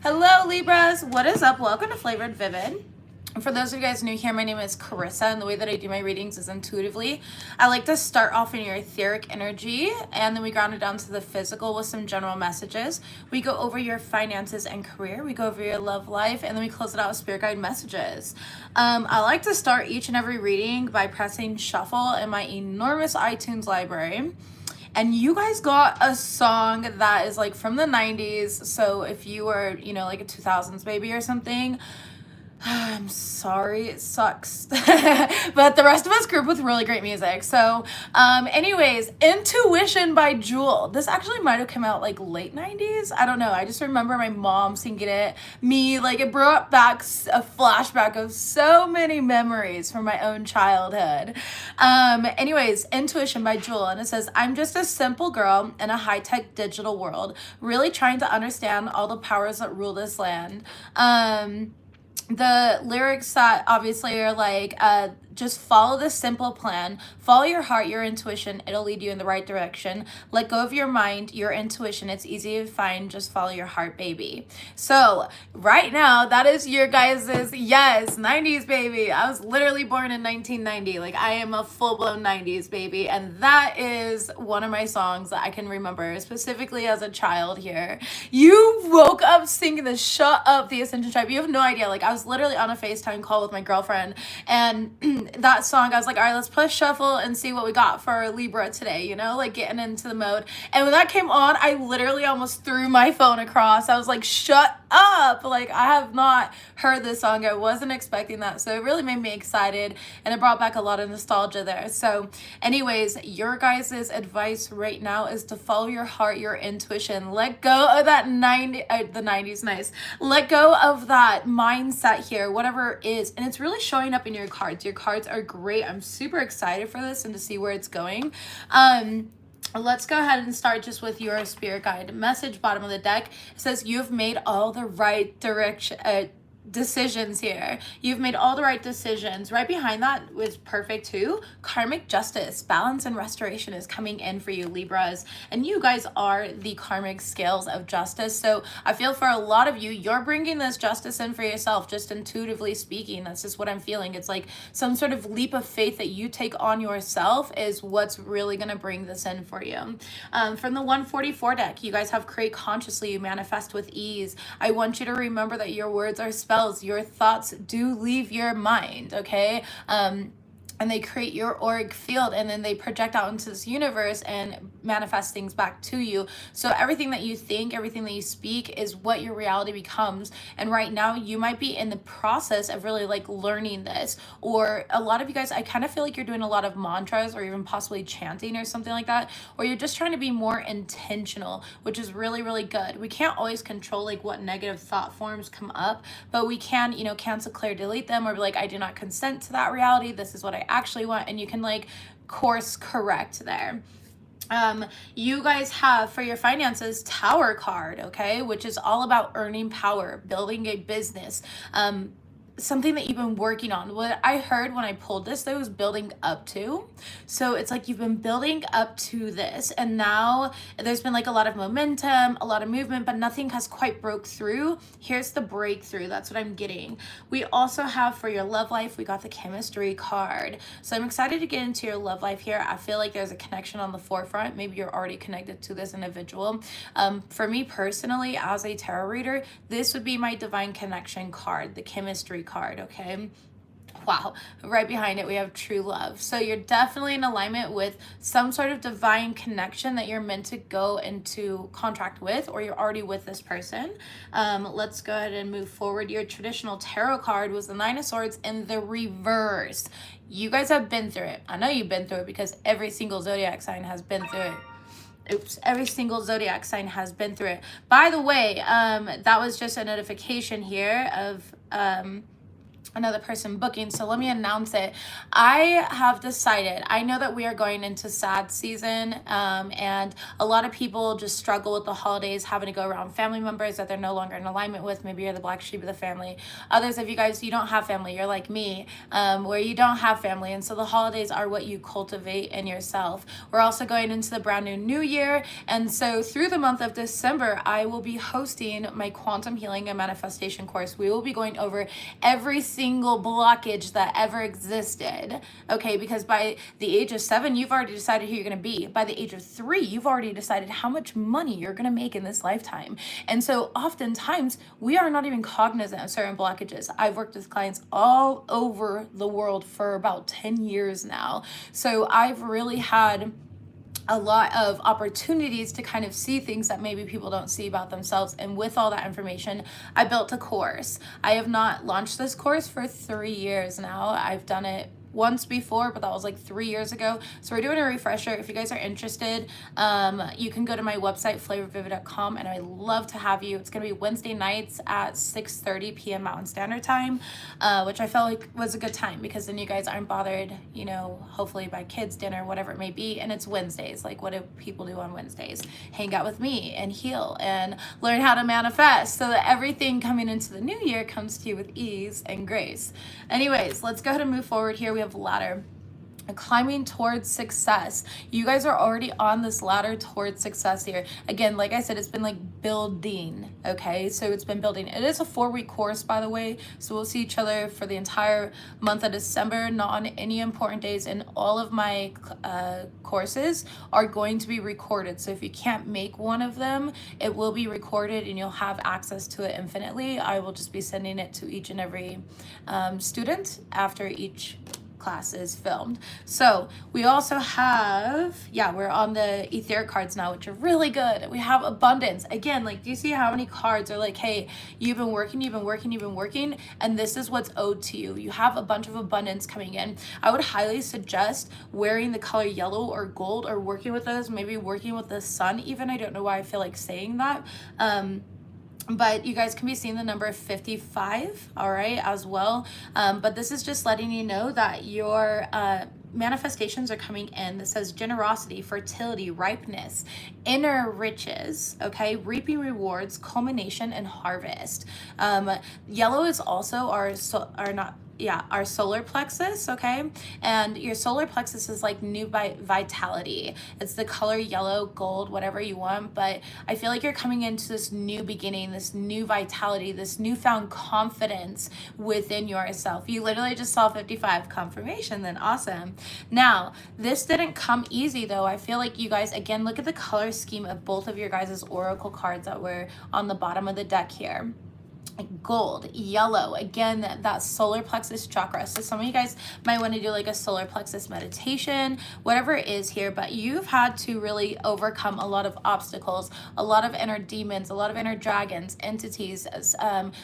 Hello, Libras. What is up? Welcome to Flavored Vivid. For those of you guys new here, my name is Carissa, and the way that I do my readings is intuitively. I like to start off in your etheric energy, and then we ground it down to the physical with some general messages. We go over your finances and career. We go over your love life, and then we close it out with spirit guide messages. I like to start each and every reading by pressing shuffle in my enormous iTunes library. And you guys got a song that is like from the 90s. So if you were, like a 2000s baby or something, I'm sorry, it sucks. But the rest of us grew up with really great music. So, anyways, Intuition by Jewel. This actually might have come out like late 90s. I don't know. I just remember my mom singing it. It brought back a flashback of so many memories from my own childhood. Anyways, Intuition by Jewel. And it says, I'm just a simple girl in a high-tech digital world, really trying to understand all the powers that rule this land. The lyrics that obviously are like, just follow this simple plan. Follow your heart, your intuition. It'll lead you in the right direction. Let go of your mind, your intuition. It's easy to find. Just follow your heart, baby. So right now, that is your guys's, yes, 90s baby. I was literally born in 1990. Like, I am a full-blown 90s baby. And that is one of my songs that I can remember, specifically as a child here. You woke up singing the Shut Up, the Ascension Tribe. You have no idea. Like, I was literally on a FaceTime call with my girlfriend, and that song, I was like, all right, let's push shuffle and see what we got for Libra today, like getting into the mode. And when that came on, I literally almost threw my phone across. I was like, shut up. Like, I have not heard this song. I wasn't expecting that. So it really made me excited, and it brought back a lot of nostalgia there. So anyways, your guys' advice right now is to follow your heart, your intuition. Let go of that the 90s, nice. Let go of that mindset here, whatever it is. And it's really showing up in your cards. Your cards are great. I'm super excited for this and to see where it's going. Let's go ahead and start just with your spirit guide message. Bottom of the deck, it says you've made all the right decisions here. You've made all the right decisions. Right behind that was perfect too. Karmic justice, balance and restoration is coming in for you, Libras. And you guys are the karmic scales of justice. So I feel for a lot of you, you're bringing this justice in for yourself, just intuitively speaking. That's just what I'm feeling. It's like some sort of leap of faith that you take on yourself is what's really going to bring this in for you. From the 144 deck, you guys have create consciously, you manifest with ease. I want you to remember that your words are spells. Your thoughts do leave your mind, okay? And they create your auric field, and then they project out into this universe and manifest things back to you. So everything that you think, everything that you speak is what your reality becomes. And right now you might be in the process of really like learning this, or a lot of you guys, I kind of feel like you're doing a lot of mantras or even possibly chanting or something like that, or you're just trying to be more intentional, which is really, really good. We can't always control like what negative thought forms come up, but we can, cancel, clear, delete them, or be like, I do not consent to that reality. This is what I actually want, and you can like course correct there. You guys have for your finances Tower card, okay, which is all about earning power, building a business, something that you've been working on. What I heard when I pulled this, that was building up to. So it's like you've been building up to this, and now there's been like a lot of momentum, a lot of movement, but nothing has quite broke through. Here's the breakthrough. That's what I'm getting. We also have for your love life, we got the chemistry card. So I'm excited to get into your love life here. I feel like there's a connection on the forefront. Maybe you're already connected to this individual. For me personally, as a tarot reader, this would be my divine connection card, the chemistry card, okay? Wow. Right behind it, we have true love. So you're definitely in alignment with some sort of divine connection that you're meant to go into contract with, or you're already with this person. Let's go ahead and move forward. Your traditional tarot card was the Nine of Swords in the reverse. You guys have been through it. I know you've been through it because every single zodiac sign has been through it. Oops, every single zodiac sign has been through it. By the way, that was just a notification here of another person booking, so let me announce it. I have decided, I know that we are going into sad season, and a lot of people just struggle with the holidays, having to go around family members that they're no longer in alignment with. Maybe you're the black sheep of the family. Others of you guys, you don't have family, you're like me, where you don't have family, and so the holidays are what you cultivate in yourself. We're also going into the brand new year, and so through the month of December, I will be hosting my quantum healing and manifestation course. We will be going over every single blockage that ever existed, okay? Because by the age of 7, you've already decided who you're going to be. By the age of 3, you've already decided how much money you're going to make in this lifetime. And so oftentimes we are not even cognizant of certain blockages. I've worked with clients all over the world for about 10 years now. So I've really had a lot of opportunities to kind of see things that maybe people don't see about themselves. And with all that information, I built a course. I have not launched this course for 3 years now. I've done it once before, but that was like 3 years ago. So we're doing a refresher. If you guys are interested, you can go to my website, flavorvivid.com, and I'd love to have you. It's going to be Wednesday nights at 6:30 p.m. Mountain Standard Time, which I felt like was a good time because then you guys aren't bothered, you know, hopefully by kids, dinner, whatever it may be. And it's Wednesdays. Like, what do people do on Wednesdays? Hang out with me and heal and learn how to manifest so that everything coming into the new year comes to you with ease and grace. Anyways, let's go ahead and move forward here. We have ladder, climbing towards success. You guys are already on this ladder towards success here. Again, like I said, it's been like building, okay? So it's been building. It is a 4-week course, by the way, so we'll see each other for the entire month of December, not on any important days, and all of my courses are going to be recorded. So if you can't make one of them, it will be recorded and you'll have access to it infinitely. I will just be sending it to each and every student after each class is filmed. So we also have, we're on the etheric cards now, which are really good. We have abundance. Again, like, do you see how many cards are like, hey, you've been working, and this is what's owed to you. You have a bunch of abundance coming in. I would highly suggest wearing the color yellow or gold, or working with those, maybe working with the sun even. I don't know why I feel like saying that. But you guys can be seeing the number 55, all right, as well. But this is just letting you know that your manifestations are coming in. This says generosity, fertility, ripeness, inner riches, okay, reaping rewards, culmination, and harvest. Yellow is also our solar plexus, okay? And your solar plexus is like new vitality. It's the color yellow, gold, whatever you want, but I feel like you're coming into this new beginning, this new vitality, this newfound confidence within yourself. You literally just saw 55, confirmation, then awesome. Now, this didn't come easy though. I feel like you guys, again, look at the color scheme of both of your guys' oracle cards that were on the bottom of the deck here. Gold, yellow, again, that solar plexus chakra. So some of you guys might want to do like a solar plexus meditation, whatever it is here, but you've had to really overcome a lot of obstacles, a lot of inner demons, a lot of inner dragons, entities,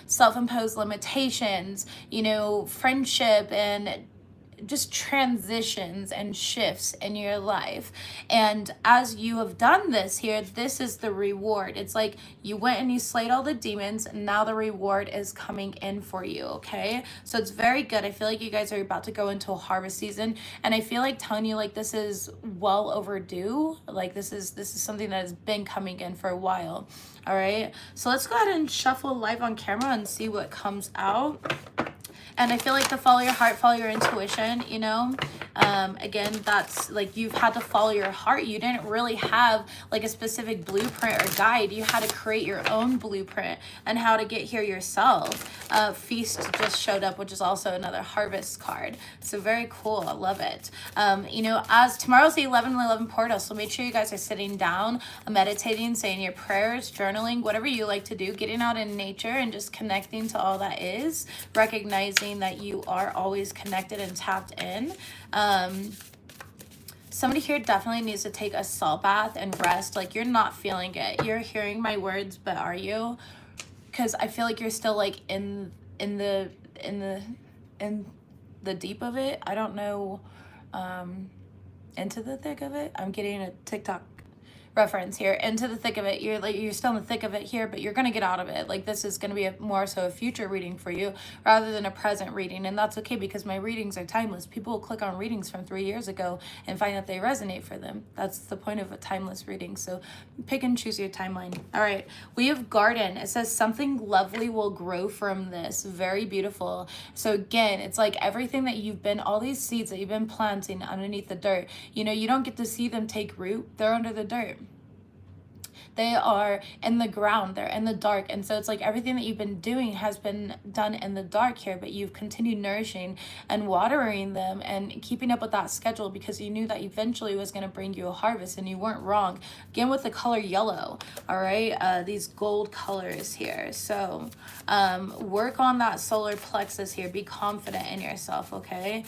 self-imposed limitations, you know, friendship, and just transitions and shifts in your life. And as you have done this here, this is the reward. It's like you went and you slayed all the demons, and now the reward is coming in for you, okay? So it's very good. I feel like you guys are about to go into a harvest season, and I feel like telling you, like, this is well overdue. Like, this is something that has been coming in for a while. All right, so let's go ahead and shuffle live on camera and see what comes out. And I feel like to follow your heart, follow your intuition, you know? Again, that's like, you've had to follow your heart. You didn't really have like a specific blueprint or guide. You had to create your own blueprint and how to get here yourself. Feast just showed up, which is also another harvest card. So very cool. I love it. You know, as tomorrow's the 11/11 portal, so make sure you guys are sitting down, meditating, saying your prayers, journaling, whatever you like to do, getting out in nature and just connecting to all that is, recognizing that you are always connected and tapped in. Somebody here definitely needs to take a salt bath and rest. Like, you're not feeling it. You're hearing my words, but are you? Because I feel like you're still like in the deep of it. I don't know, into the thick of it. I'm getting a TikTok reference here, into the thick of it. You're still in the thick of it here, but you're going to get out of it. Like, this is going to be more so a future reading for you rather than a present reading. And that's okay, because my readings are timeless. People will click on readings from 3 years ago and find that they resonate for them. That's the point of a timeless reading. So pick and choose your timeline. All right, we have garden. It says something lovely will grow from this. Very beautiful. So again, it's like everything that you've been, all these seeds that you've been planting underneath the dirt, you know, you don't get to see them take root. They're under the dirt. They are in the ground, they're in the dark. And so it's like everything that you've been doing has been done in the dark here, but you've continued nourishing and watering them and keeping up with that schedule, because you knew that eventually it was going to bring you a harvest, and you weren't wrong. Again, with the color yellow, all right, these gold colors here. So work on that solar plexus here. Be confident in yourself, okay?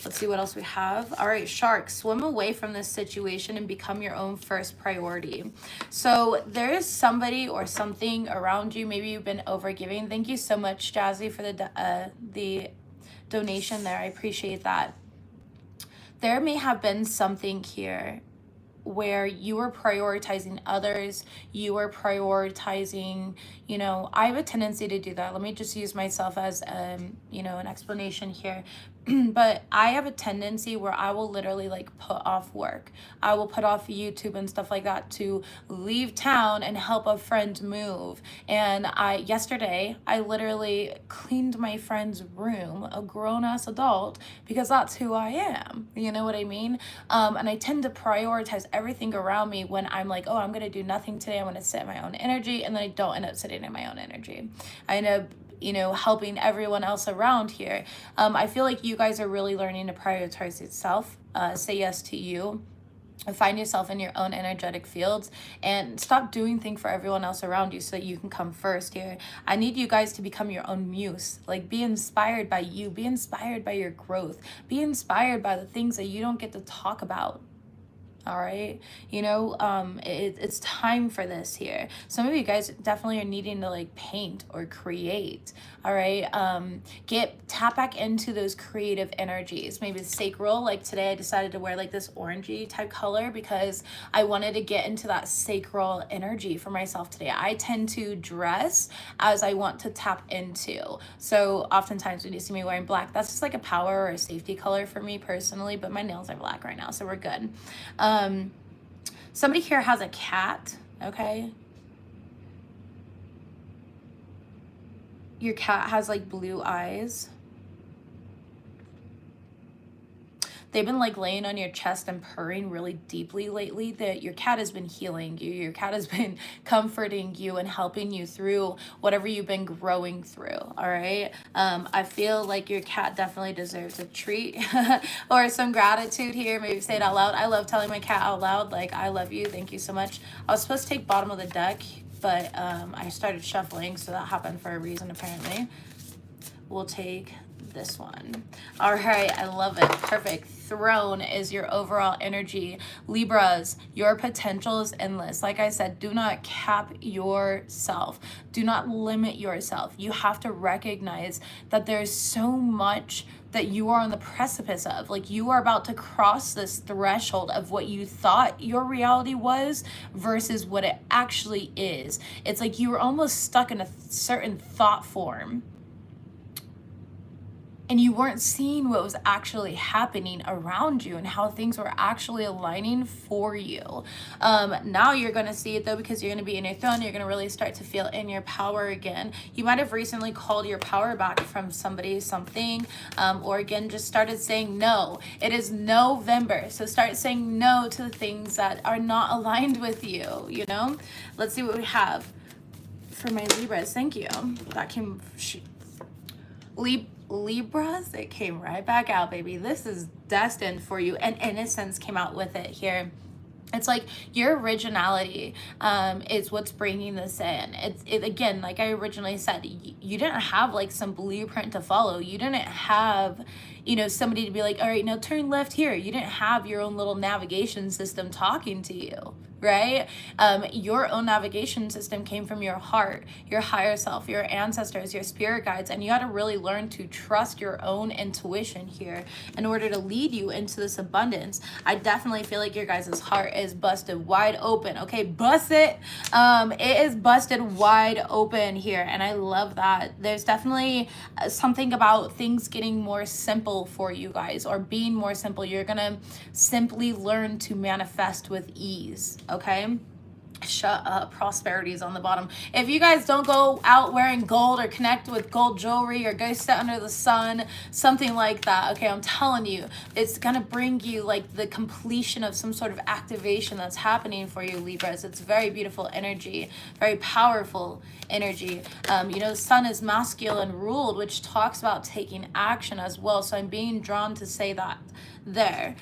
Let's see what else we have. All right, shark, swim away from this situation and become your own first priority. So there is somebody or something around you. Maybe you've been overgiving. Thank you so much, Jazzy, for the donation there. I appreciate that. There may have been something here where you were prioritizing others, you were prioritizing, you know, I have a tendency to do that. Let me just use myself as, you know, an explanation here. But I have a tendency where I will literally like put off work. I will put off YouTube and stuff like that to leave town and help a friend move. And yesterday, I literally cleaned my friend's room, a grown-ass adult, because that's who I am. You know what I mean? And I tend to prioritize everything around me when I'm like, oh, I'm going to do nothing today. I'm going to sit in my own energy. And then I don't end up sitting in my own energy. I end up, you know, helping everyone else around here. I feel like you guys are really learning to prioritize yourself, say yes to you, find yourself in your own energetic fields, and stop doing things for everyone else around you so that you can come first here. I need you guys to become your own muse. Like, be inspired by you, be inspired by your growth, be inspired by the things that you don't get to talk about. All right, you know, it's time for this here. Some of you guys definitely are needing to like paint or create. All right, tap back into those creative energies. Maybe the sacral, like today I decided to wear like this orangey type color because I wanted to get into that sacral energy for myself today. I tend to dress as I want to tap into. So oftentimes when you see me wearing black, that's just like a power or a safety color for me personally, but my nails are black right now, so we're good. Somebody here has a cat, okay? Your cat has like blue eyes. They've been like laying on your chest and purring really deeply lately. That your cat has been healing you. Your cat has been comforting you and helping you through whatever you've been growing through. All right. I feel like your cat definitely deserves a treat or some gratitude here. Maybe say it out loud. I love telling my cat out loud, like, I love you. Thank you so much. I was supposed to take bottom of the deck, but I started shuffling, so that happened for a reason apparently. We'll take this one. All right, I love it. Perfect. Throne is your overall energy. Libras, your potential is endless. Like I said, do not cap yourself. Do not limit yourself. You have to recognize that there's so much that you are on the precipice of. Like, you are about to cross this threshold of what you thought your reality was versus what it actually is. It's like you were almost stuck in a certain thought form, and you weren't seeing what was actually happening around you and how things were actually aligning for you. Now you're going to see it though, because you're going to be in your throne. You're going to really start to feel in your power again. You might have recently called your power back from somebody, something, or again, just started saying no. It is November. So start saying no to the things that are not aligned with you, you know? Let's see what we have for my Libras. Thank you. That came... Libras, it came right back out, baby. This is destined for you, and innocence came out with it here. It's like your originality is what's bringing this in. It again, like I originally said, you didn't have like some blueprint to follow. You didn't have, you know, somebody to be like, all right, now turn left here. You didn't have your own little navigation system talking to you. right? Your own navigation system came from your heart, your higher self, your ancestors, your spirit guides, and you got to really learn to trust your own intuition here in order to lead you into this abundance. I definitely feel like your guys' heart is busted wide open. Okay, bust it. It is busted wide open here, and I love that. There's definitely something about things getting more simple for you guys, or being more simple. You're gonna simply learn to manifest with ease. Okay, shut up, prosperity is on the bottom. If you guys don't go out wearing gold or connect with gold jewelry or go sit under the sun, something like that, okay, I'm telling you, it's gonna bring you like the completion of some sort of activation that's happening for you, Libras. It's very beautiful energy, very powerful energy. You know, the sun is masculine ruled, which talks about taking action as well, so I'm being drawn to say that there.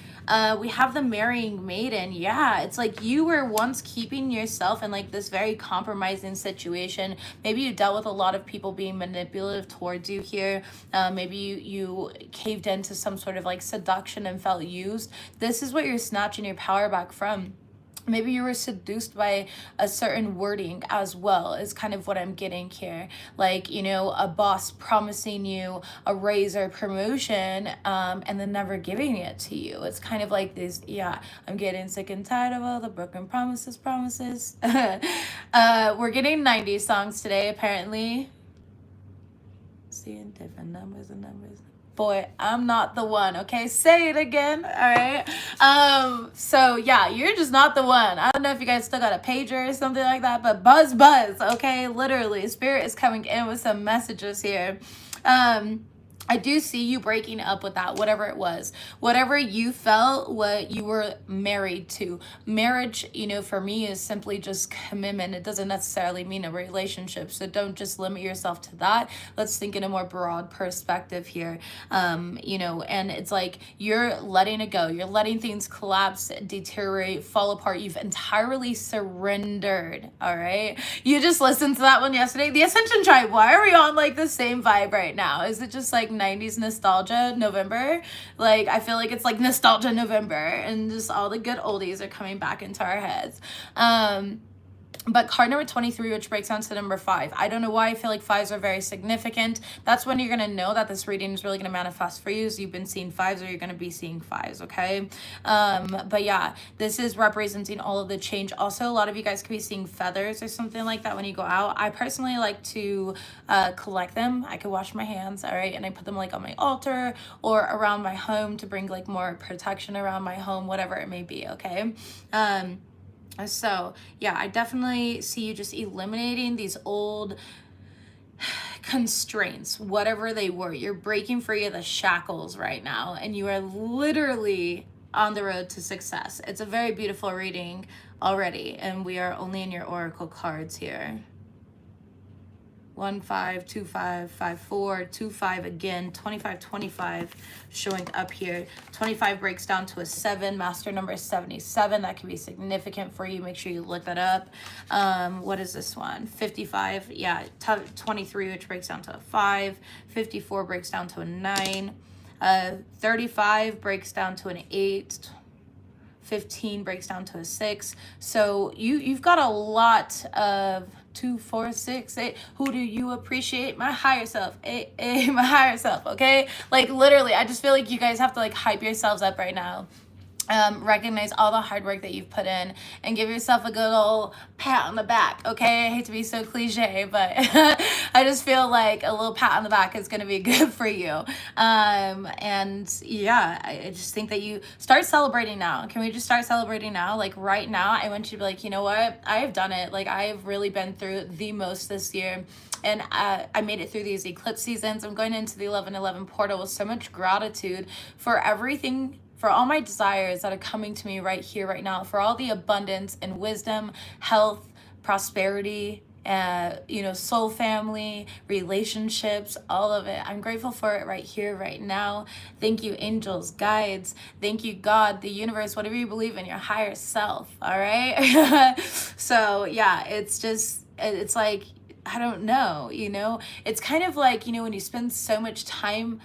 We have the marrying maiden. Yeah, it's like you were once keeping yourself in like this very compromising situation. Maybe you dealt with a lot of people being manipulative towards you here. Maybe you caved into some sort of like seduction and felt used. This is what you're snatching your power back from. Maybe you were seduced by a certain wording as well, is kind of what I'm getting here. Like, you know, a boss promising you a raise or promotion, and then never giving it to you. It's kind of like this, yeah, I'm getting sick and tired of all the broken promises. We're getting 90s songs today, apparently. Seeing different numbers and numbers. Boy, I'm not the one, okay? Say it again, all right? So yeah, you're just not the one. I don't know if you guys still got a pager or something like that, but buzz, okay? Literally, Spirit is coming in with some messages here. I do see you breaking up with that, whatever it was. Whatever you felt, what you were married to. Marriage, you know, for me is simply just commitment. It doesn't necessarily mean a relationship. So don't just limit yourself to that. Let's think in a more broad perspective here. You know, and it's like you're letting it go. You're letting things collapse, deteriorate, fall apart. You've entirely surrendered, all right? You just listened to that one yesterday. The Ascension Tribe, why are we on like the same vibe right now? Is it just like 90s nostalgia November? Like, I feel like it's like nostalgia November, and just all the good oldies are coming back into our heads. But card number 23, which breaks down to number 5. I don't know why I feel like 5s are very significant. That's when you're going to know that this reading is really going to manifest for you. So you've been seeing 5s, or you're going to be seeing 5s, okay? But yeah, this is representing all of the change. Also, a lot of you guys could be seeing feathers or something like that when you go out. I personally like to collect them. I could wash my hands, all right? And I put them like on my altar or around my home to bring like more protection around my home, whatever it may be, okay? So yeah, I definitely see you just eliminating these old constraints, whatever they were. You're breaking free of the shackles right now, and you are literally on the road to success. It's a very beautiful reading already, and we are only in your oracle cards here. 1 5 2 5 5 4 2 5 again, 25 25 showing up here. 25 breaks down to a 7, master number 77. That can be significant for you. Make sure you look that up. What is this one? 55, yeah. 23, which breaks down to a 5. 54 breaks down to a 9. 35 breaks down to an 8. 15 breaks down to a 6. So you've got a lot of 2, 4, 6, 8. Who do you appreciate? My higher self. My higher self, okay? Like, literally, I just feel like you guys have to like hype yourselves up right now. Recognize all the hard work that you've put in and give yourself a good old pat on the back, okay? I hate to be so cliche, but I just feel like a little pat on the back is going to be good for you. And yeah, I just think that you start celebrating now. Can we just start celebrating now? Like right now, I want you to be like, you know what? I have done it. Like I've really been through the most this year. And I made it through these eclipse seasons. I'm going into the 11/11 portal with so much gratitude for everything, for all my desires that are coming to me right here, right now, for all the abundance and wisdom, health, prosperity, you know, soul family, relationships, all of it. I'm grateful for it right here, right now. Thank you, angels, guides. Thank you, God, the universe, whatever you believe in, your higher self, all right? So yeah, it's just, it's like, I don't know, you know? It's kind of like, you know, when you spend so much time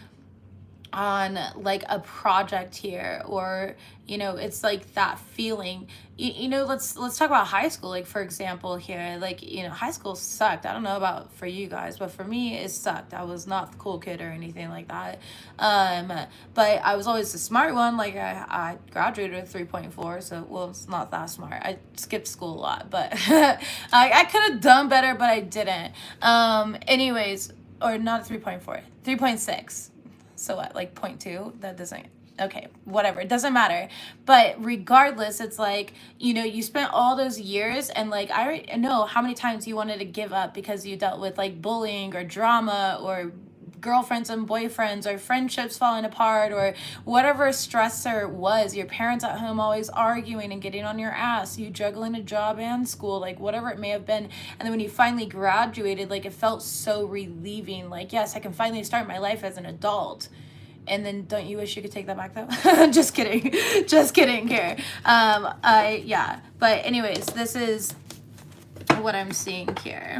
on like a project here, or you know, it's like that feeling. You know, let's talk about high school, like for example here. Like, you know, high school sucked. I don't know about for you guys, but for me it sucked. I was not the cool kid or anything like that. um but I was always the smart one. Like I graduated with 3.4, so well, it's not that smart. I skipped school a lot, but I could have done better, but I didn't. Anyways, or not 3.4, 3.6. So what, like 0.2? That doesn't, okay, whatever, it doesn't matter. But regardless, it's like, you know, you spent all those years, and like I already know how many times you wanted to give up because you dealt with like bullying or drama or girlfriends and boyfriends or friendships falling apart or whatever stressor it was, your parents at home always arguing and getting on your ass, you juggling a job and school, like whatever it may have been. And then when you finally graduated, like it felt so relieving, like yes, I can finally start my life as an adult. And then don't you wish you could take that back though? Just kidding. Just kidding here. Yeah, but anyways, this is what I'm seeing here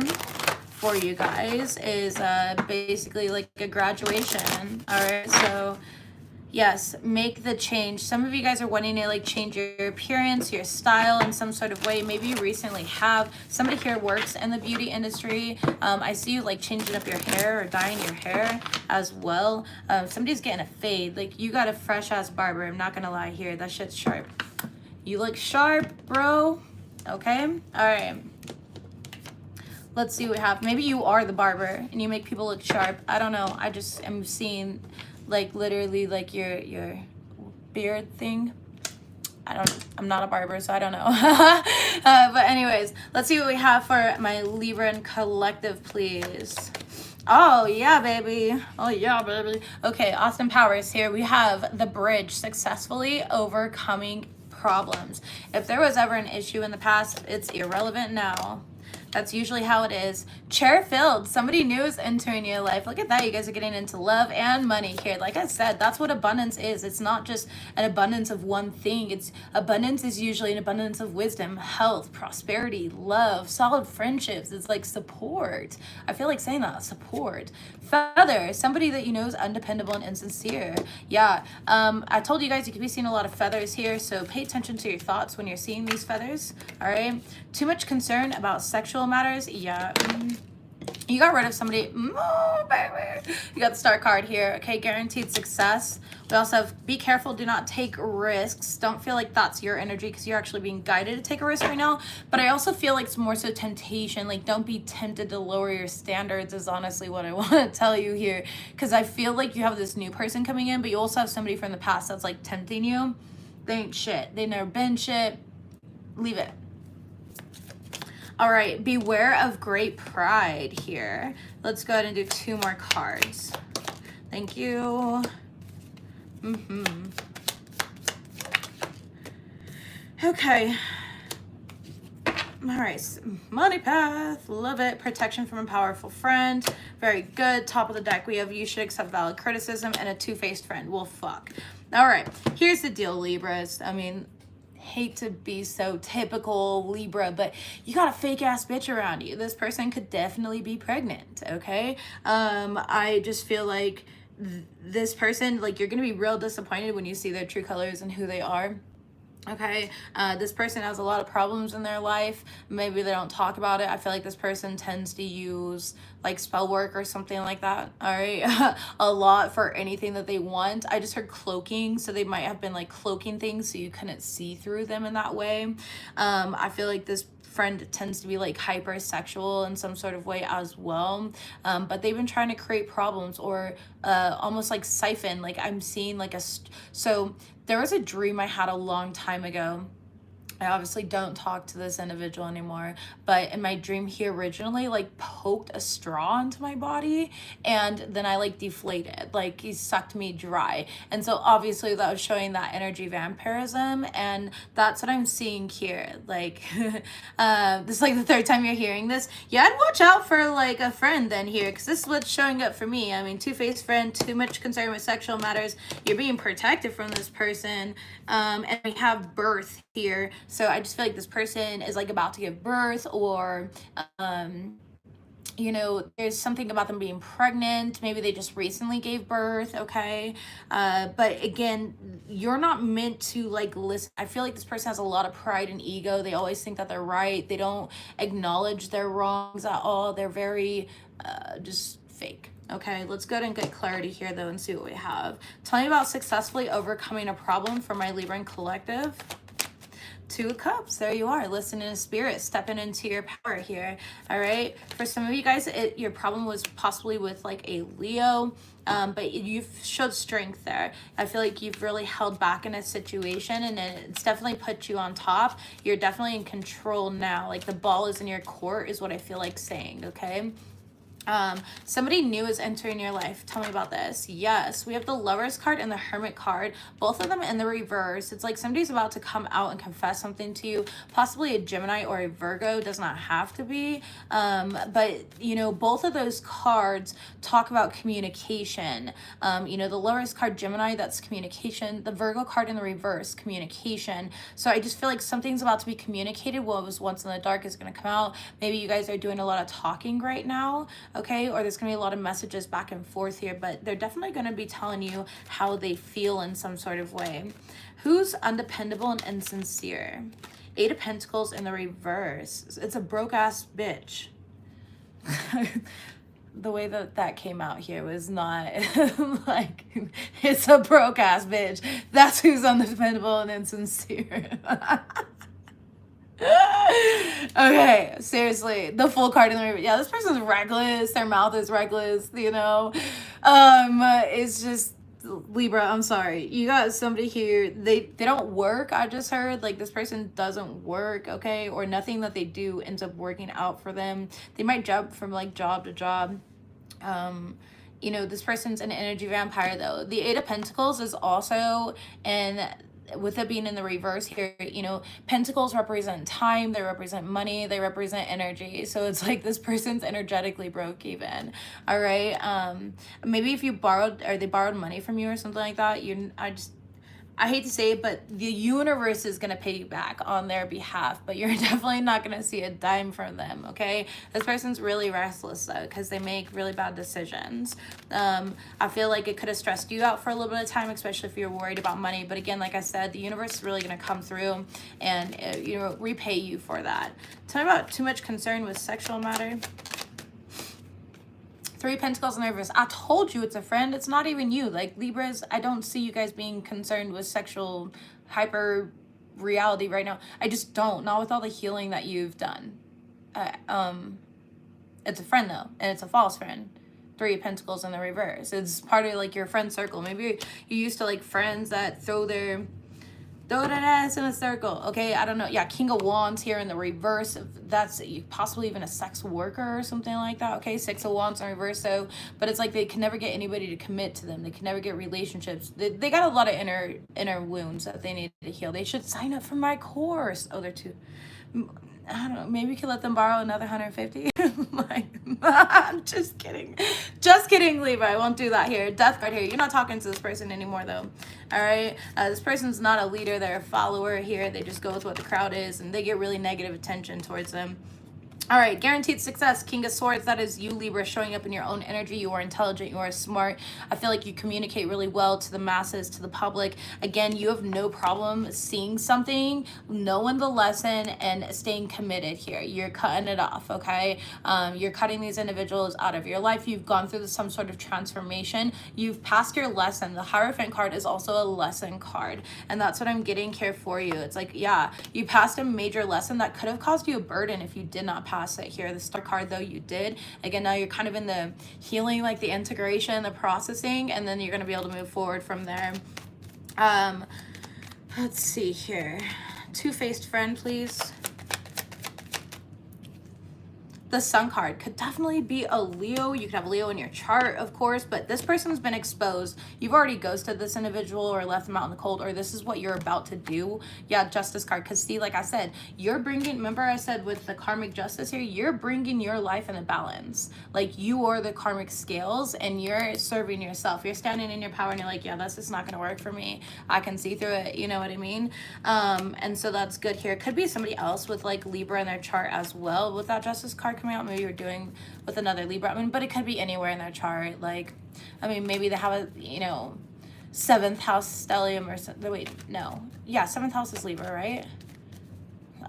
for you guys is basically like a graduation. All right, so yes, make the change. Some of you guys are wanting to like change your appearance, your style in some sort of way. Maybe you recently have. Somebody here works in the beauty industry. I see you like changing up your hair or dyeing your hair as well. Somebody's getting a fade. Like you got a fresh ass barber. I'm not gonna lie here. That shit's sharp. You look sharp, bro. Okay, all right. Let's see what happens. Maybe you are the barber and you make people look sharp. I don't know. I just am seeing like literally like your beard thing. I'm not a barber, so I don't know. But anyways, let's see what we have for my Libran collective, please. Oh yeah, baby. Oh yeah, baby. Okay, Austin Powers here. We have the bridge, successfully overcoming problems. If there was ever an issue in the past, it's irrelevant now. That's usually how it is. Chair filled. Somebody new is entering your life. Look at that. You guys are getting into love and money here. Like I said, that's what abundance is. It's not just an abundance of one thing. It's abundance is usually an abundance of wisdom, health, prosperity, love, solid friendships. It's like support. I feel like saying that. Support. Feather. Somebody that you know is undependable and insincere. Yeah. I told you guys you could be seeing a lot of feathers here, so pay attention to your thoughts when you're seeing these feathers. All right. Too much concern about sexual matters. Yeah. You got rid of somebody. Oh, baby. You got the star card here. Okay, guaranteed success. We also have be careful, do not take risks. Don't feel like that's your energy because you're actually being guided to take a risk right now. But I also feel like it's more so temptation. Like don't be tempted to lower your standards is honestly what I want to tell you here. Because I feel like you have this new person coming in, but you also have somebody from the past that's like tempting you. They ain't shit. They've never been shit. Leave it. All right, beware of great pride here. Let's go ahead and do 2 more cards. Thank you. Okay. All right, money path, love it. Protection from a powerful friend, very good. Top of the deck, we have you should accept valid criticism and a two-faced friend. Well, fuck. All right, here's the deal, Libras. I mean, hate to be so typical Libra, but you got a fake ass bitch around you. This person could definitely be pregnant. Okay, I just feel like this person, like you're gonna be real disappointed when you see their true colors and who they are. Okay, this person has a lot of problems in their life. Maybe they don't talk about it. I feel like this person tends to use like spell work or something like that. All right, a lot for anything that they want. I just heard cloaking, so they might have been like cloaking things so you couldn't see through them in that way. I feel like this friend tends to be like hypersexual in some sort of way as well, but they've been trying to create problems or almost like siphon. Like I'm seeing like so there was a dream I had a long time ago. I obviously don't talk to this individual anymore, but in my dream he originally like poked a straw into my body and then I like deflated, like he sucked me dry. And so obviously that was showing that energy vampirism, and that's what I'm seeing here. Like this is like the 3rd time you're hearing this. Yeah, I'd watch out for like a friend then here, because this is what's showing up for me. I mean, two-faced friend, too much concern with sexual matters. You're being protected from this person, and we have birth here. So I just feel like this person is like about to give birth, or you know, there's something about them being pregnant. Maybe they just recently gave birth, okay? But again, you're not meant to like listen. I feel like this person has a lot of pride and ego. They always think that they're right. They don't acknowledge their wrongs at all. They're very just fake. Okay, let's go ahead and get clarity here though and see what we have. Tell me about successfully overcoming a problem for my Libran collective. Two of Cups, there you are, listening to spirit, stepping into your power here. All right, for some of you guys, your problem was possibly with like a Leo, but you've showed strength there. I feel like you've really held back in a situation, and it's definitely put you on top. You're definitely in control now. Like the ball is in your court is what I feel like saying. Okay, somebody new is entering your life. Tell me about this. Yes, we have the Lovers card and the Hermit card, both of them in the reverse. It's like somebody's about to come out and confess something to you, possibly a Gemini or a Virgo, does not have to be, but you know, both of those cards talk about communication. You know, the Lovers card, Gemini, that's communication. The Virgo card in the reverse, communication. So I just feel like something's about to be communicated. What was once in the dark is going to come out. Maybe you guys are doing a lot of talking right now, okay? Or there's gonna be a lot of messages back and forth here, but they're definitely gonna be telling you how they feel in some sort of way. Who's undependable and insincere? Eight of Pentacles in the reverse. It's a broke ass bitch. The way that came out here was not like, it's a broke ass bitch. That's who's undependable and insincere. Okay, seriously, the full card in the river. Yeah, this person's reckless. Their mouth is reckless, you know. It's just Libra, I'm sorry. You got somebody here, they don't work. I just heard like this person doesn't work, okay? Or nothing that they do ends up working out for them. They might jump from like job to job. You know, this person's an energy vampire though. The Eight of Pentacles is also in, with it being in the reverse here, you know, Pentacles represent time, they represent money, they represent energy. So it's like this person's energetically broke even. All right. Maybe if you borrowed, or they borrowed money from you or something like that, I hate to say it, but the universe is going to pay you back on their behalf, but you're definitely not going to see a dime from them, okay? This person's really restless, though, because they make really bad decisions. I feel like it could have stressed you out for a little bit of time, especially if you're worried about money. But again, like I said, the universe is really going to come through and, you know, repay you for that. Tell me about too much concern with sexual matter. Three Pentacles in the reverse. I told you it's a friend. It's not even you. Like Libras, I don't see you guys being concerned with sexual hyper reality right now. I just don't. Not with all the healing that you've done. It's a friend though, and it's a false friend. Three of Pentacles in the reverse. It's part of like your friend circle. Maybe you're used to like friends that throw that ass in a circle, okay? I don't know. Yeah, King of Wands here in the reverse. That's possibly even a sex worker or something like that, okay? Six of Wands in reverse, so, but it's like they can never get anybody to commit to them. They can never get relationships. They got a lot of inner wounds that they need to heal. They should sign up for my course. Oh, they're too... I don't know, maybe you could let them borrow another 150. Like, I'm just kidding. Just kidding, Libra. I won't do that here. Death card here. You're not talking to this person anymore, though. All right? This person's not a leader. They're a follower here. They just go with what the crowd is, and they get really negative attention towards them. All right, guaranteed success, King of Swords. That is you, Libra, showing up in your own energy. You are intelligent, you are smart. I feel like you communicate really well to the masses, to the public. Again, you have no problem seeing something, knowing the lesson, and staying committed here. You're cutting it off, okay? You're cutting these individuals out of your life. You've gone through some sort of transformation. You've passed your lesson. The Hierophant card is also a lesson card, and that's what I'm getting here for you. It's like, yeah, you passed a major lesson that could have caused you a burden if you did not pass it here. The Star card, though, you did. Again, now you're kind of in the healing, like the integration, the processing, and then you're going to be able to move forward from there. Let's see here. Two-faced friend, please. The Sun card could definitely be a Leo. You could have Leo in your chart, of course, but this person's been exposed. You've already ghosted this individual or left them out in the cold, or this is what you're about to do. Yeah, Justice card, because see, like I said, you're bringing, remember I said with the karmic justice here, you're bringing your life in a balance. Like you are the karmic scales and you're serving yourself. You're standing in your power and you're like, yeah, this is not going to work for me. I can see through it. You know what I mean? And so that's good here. It could be somebody else with like Libra in their chart as well with that Justice card, coming out. Maybe you're doing with another Libra. I mean, but it could be anywhere in their chart. Like, I mean, maybe they have a, you know, 7th house stellium or something. Wait, no. Yeah, 7th house is Libra, right?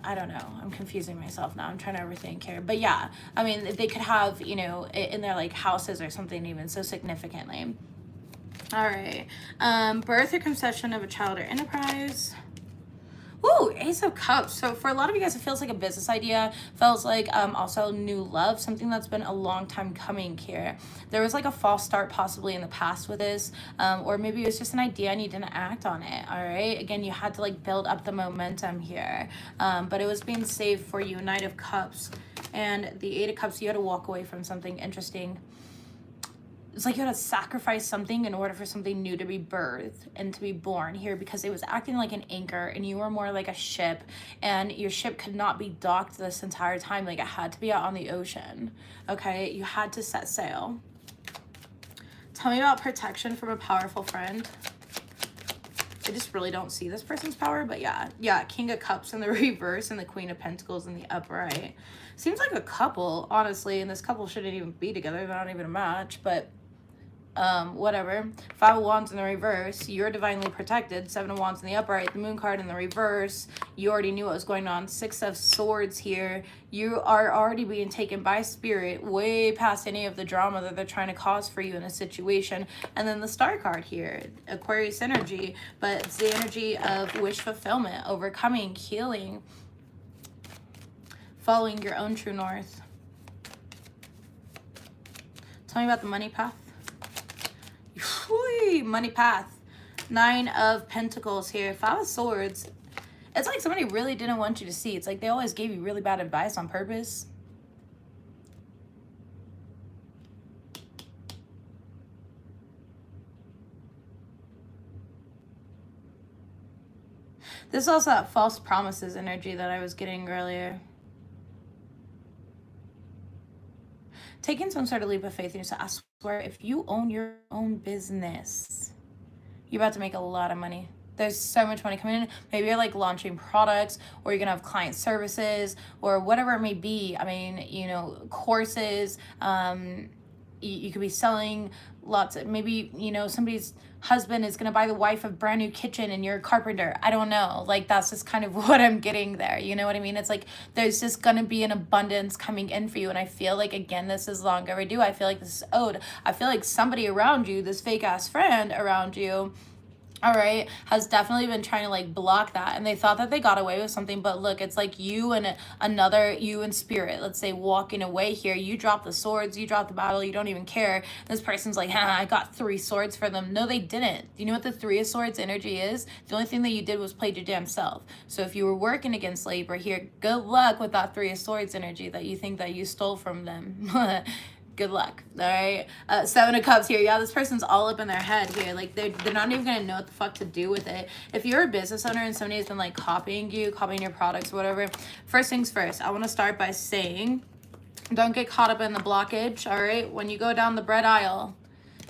I don't know. I'm confusing myself now. I'm trying to overthink here. But yeah, I mean, they could have, you know, in their like houses or something even so significantly. All right. Birth or conception of a child or enterprise. Ooh, Ace of Cups. So for a lot of you guys, it feels like a business idea. Feels like also new love, something that's been a long time coming here. There was like a false start possibly in the past with this, or maybe it was just an idea and you didn't act on it. All right. Again, you had to like build up the momentum here, but it was being saved for you. Knight of Cups and the 8 of Cups. You had to walk away from something interesting. It's like you had to sacrifice something in order for something new to be birthed and to be born here, because it was acting like an anchor and you were more like a ship, and your ship could not be docked this entire time. Like it had to be out on the ocean. Okay, you had to set sail. Tell me about protection from a powerful friend. I just really don't see this person's power, but yeah, King of Cups in the reverse and the Queen of Pentacles in the upright. Seems like a couple, honestly, and this couple shouldn't even be together. They're not even a match, but whatever. 5 of Wands in the reverse. You're divinely protected. 7 of Wands in the upright. The Moon card in the reverse. You already knew what was going on. 6 of Swords here. You are already being taken by spirit way past any of the drama that they're trying to cause for you in a situation. And then the Star card here, Aquarius energy, but it's the energy of wish fulfillment, overcoming, healing, following your own true north. Tell me about the money path. Money path. 9 of Pentacles here. 5 of Swords. It's like somebody really didn't want you to see. It's like they always gave you really bad advice on purpose. This is also that false promises energy that I was getting earlier. Taking some sort of leap of faith in yourself. I swear, if you own your own business, you're about to make a lot of money. There's so much money coming in. Maybe you're like launching products, or you're gonna have client services, or whatever it may be. I mean, you know, courses. You could be selling lots of, maybe, you know, somebody's husband is going to buy the wife a brand new kitchen and you're a carpenter. I don't know. Like, that's just kind of what I'm getting there. You know what I mean? It's like, there's just going to be an abundance coming in for you. And I feel like, again, this is long overdue. I feel like this is owed. I feel like somebody around you, this fake ass friend around you, all right, has definitely been trying to like block that, and they thought that they got away with something, but look, it's like you and another you in spirit, let's say, walking away here. You drop the swords, you drop the battle, you don't even care. This person's like, I got 3 swords for them. No, they didn't. You know what the 3 of Swords energy is? The only thing that you did was played your damn self. So if you were working against Libra here, good luck with that 3 of Swords energy that you think that you stole from them. Good luck. All right. 7 of Cups here. Yeah, this person's all up in their head here. Like, they're not even gonna know what the fuck to do with it. If you're a business owner and somebody has been like copying your products or whatever, first things first, I want to start by saying, don't get caught up in the blockage. All right. When you go down the bread aisle,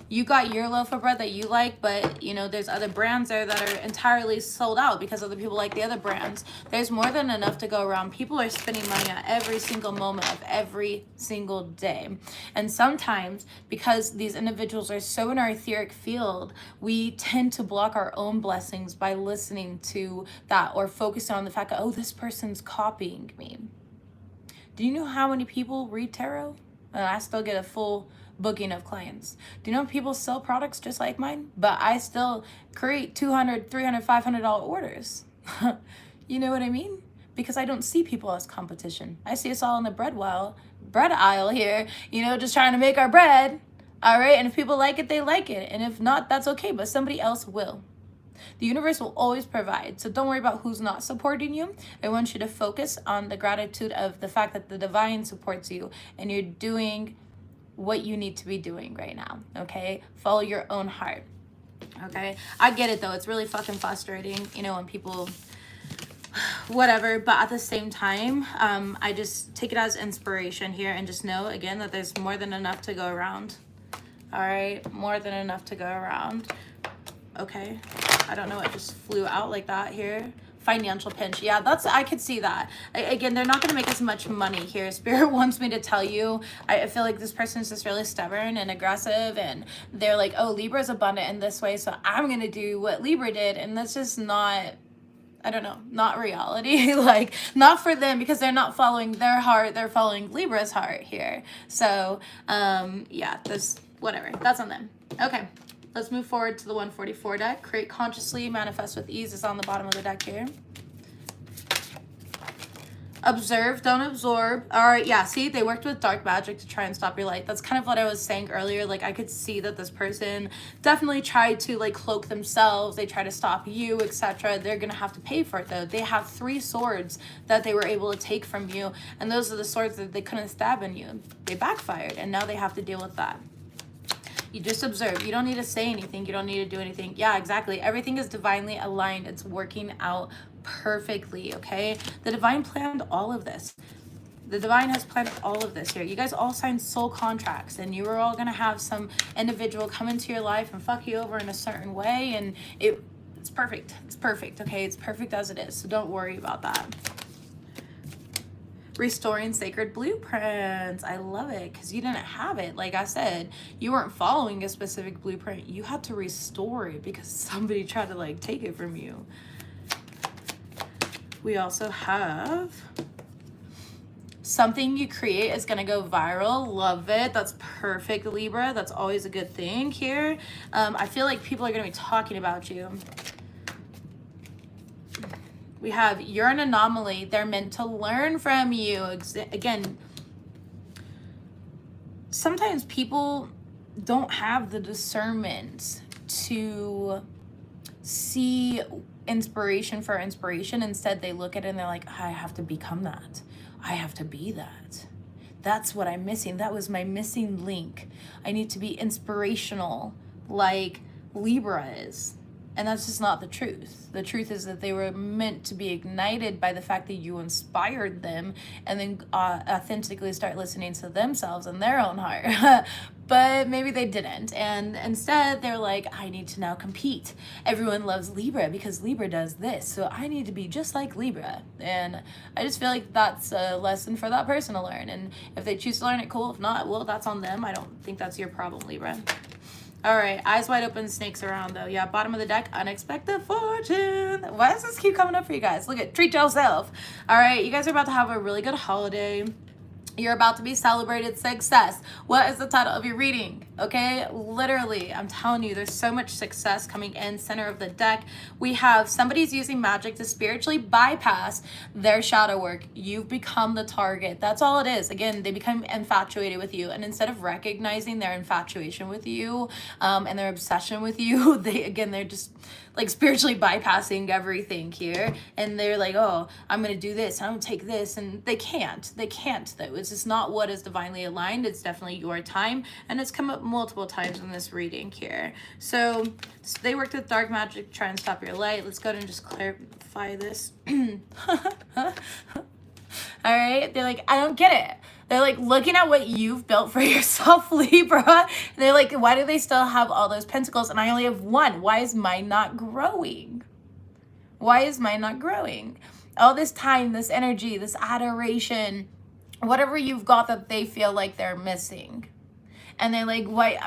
you got your loaf of bread that you like, but you know, there's other brands there that are entirely sold out because other people like the other brands. There's more than enough to go around. People are spending money at every single moment of every single day. And sometimes, because these individuals are so in our etheric field, we tend to block our own blessings by listening to that, or focusing on the fact that, oh, this person's copying me. Do you know how many people read tarot? And I still get a full booking of clients. Do you know people sell products just like mine? But I still create $200, $300, $500 orders. You know what I mean? Because I don't see people as competition. I see us all in the bread aisle here, you know, just trying to make our bread. All right. And if people like it, they like it. And if not, that's okay. But somebody else will. The universe will always provide. So don't worry about who's not supporting you. I want you to focus on the gratitude of the fact that the divine supports you and you're doing what you need to be doing right now. Okay. Follow your own heart. Okay. I get it though. It's really fucking frustrating, you know, when people, whatever, but at the same time, I just take it as inspiration here and just know again that there's more than enough to go around. All right. More than enough to go around. Okay. I don't know. It just flew out like that here. Financial pinch. Yeah, I could see that. Again, they're not going to make as much money here. Spirit wants me to tell you, I feel like this person is just really stubborn and aggressive, and they're like, oh, Libra is abundant in this way, so I'm going to do what Libra did. And that's just not, I don't know, not reality. Like, not for them, because they're not following their heart, they're following Libra's heart here. So, yeah, this, whatever, that's on them. Okay. Let's move forward to the 144 deck. Create consciously, manifest with ease is on the bottom of the deck here. Observe, don't absorb. All right, yeah, see, they worked with dark magic to try and stop your light. That's kind of what I was saying earlier. Like, I could see that this person definitely tried to, like, cloak themselves. They try to stop you, etc. They're going to have to pay for it, though. They have 3 swords that they were able to take from you, and those are the swords that they couldn't stab in you. They backfired, and now they have to deal with that. You just observe. You don't need to say anything. You don't need to do anything. Yeah, exactly. Everything is divinely aligned. It's working out perfectly, okay? The divine planned all of this. The divine has planned all of this here. You guys all signed soul contracts, and you were all going to have some individual come into your life and fuck you over in a certain way, and it's perfect. It's perfect, okay? It's perfect as it is, so don't worry about that. Restoring sacred blueprints. I love it, because you didn't have it. Like I said, you weren't following a specific blueprint. You had to restore it because somebody tried to, like, take it from you. We also have something you create is going to go viral. Love it. That's perfect, Libra. That's always a good thing here. I feel like people are going to be talking about you. We have, you're an anomaly. They're meant to learn from you. Again, sometimes people don't have the discernment to see inspiration for inspiration. Instead, they look at it and they're like, I have to become that. I have to be that. That's what I'm missing. That was my missing link. I need to be inspirational like Libra is. And that's just not the truth. The truth is that they were meant to be ignited by the fact that you inspired them, and then authentically start listening to themselves and their own heart. But maybe they didn't. And instead, they're like, I need to now compete. Everyone loves Libra because Libra does this, so I need to be just like Libra. And I just feel like that's a lesson for that person to learn. And if they choose to learn it, cool. If not, well, that's on them. I don't think that's your problem, Libra. All right, eyes wide open, snakes around, though. Yeah, bottom of the deck, unexpected fortune. Why does this keep coming up for you guys? Look at, treat yourself. All right, you guys are about to have a really good holiday. You're about to be celebrated success. What is the title of your reading? Okay, literally, I'm telling you, there's so much success coming in. Center of the deck, we have somebody's using magic to spiritually bypass their shadow work. You've become the target. That's all it is. Again, they become infatuated with you, and instead of recognizing their infatuation with you and their obsession with you, they're just like spiritually bypassing everything here, and they're like, oh, I'm gonna do this, I'm gonna take this, and they can't though. It's just not what is divinely aligned. It's definitely your time, and it's come up multiple times in this reading here. So they worked with dark magic to try and stop your light. Let's go ahead and just clarify this. All right, they're like, I don't get it. They're like looking at what you've built for yourself, Libra. And they're like, why do they still have all those pentacles and I only have one? Why is mine not growing? Why is mine not growing? All this time, this energy, this adoration, whatever you've got that they feel like they're missing. And they're like, why?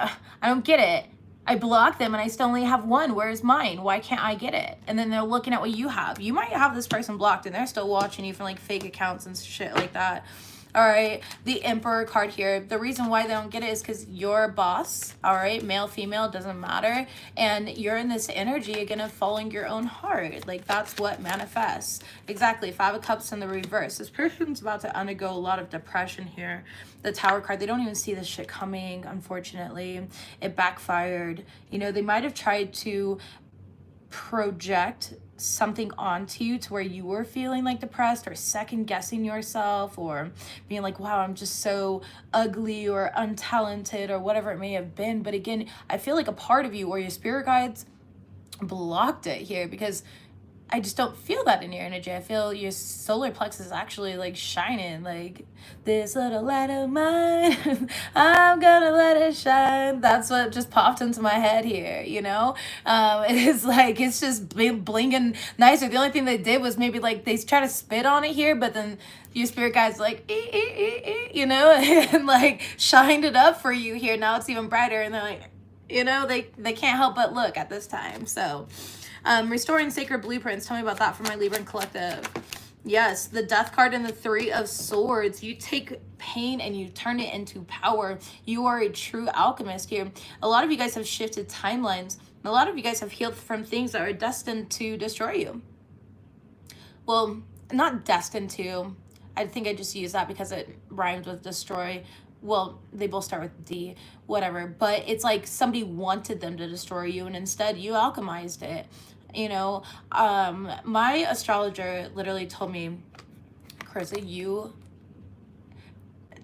I don't get it. I blocked them and I still only have one. Where's mine? Why can't I get it? And then they're looking at what you have. You might have this person blocked and they're still watching you from like fake accounts and shit like that. All right, the Emperor card here. The reason why they don't get it is because you're a boss, all right? Male, female, doesn't matter. And you're in this energy, again, of following your own heart. Like, that's what manifests. Exactly, 5 of Cups in the reverse. This person's about to undergo a lot of depression here. The Tower card, they don't even see this shit coming, unfortunately. It backfired. You know, they might have tried to project something onto you to where you were feeling like depressed or second guessing yourself or being like, wow, I'm just so ugly or untalented or whatever it may have been. But again, I feel like a part of you or your spirit guides blocked it here because I just don't feel that in your energy. I feel your solar plexus is actually like shining, like this little light of mine, I'm gonna let it shine. That's what just popped into my head here, you know? It's like, it's just blinking nicer. The only thing they did was maybe like they try to spit on it here, but then your spirit guide's like, you know, and like shined it up for you here. Now it's even brighter, and they're like, you know, they can't help but look at this time. So restoring sacred blueprints. Tell me about that for my Libra collective. Yes, the Death card and the Three of Swords. You take pain and you turn it into power. You are a true alchemist here. A lot of you guys have shifted timelines. A lot of you guys have healed from things that are destined to destroy you. Well, not destined to. I think I just used that because it rhymed with destroy. Well, they both start with D, whatever. But it's like somebody wanted them to destroy you, and instead you alchemized it. You know, my astrologer literally told me, Carissa, you,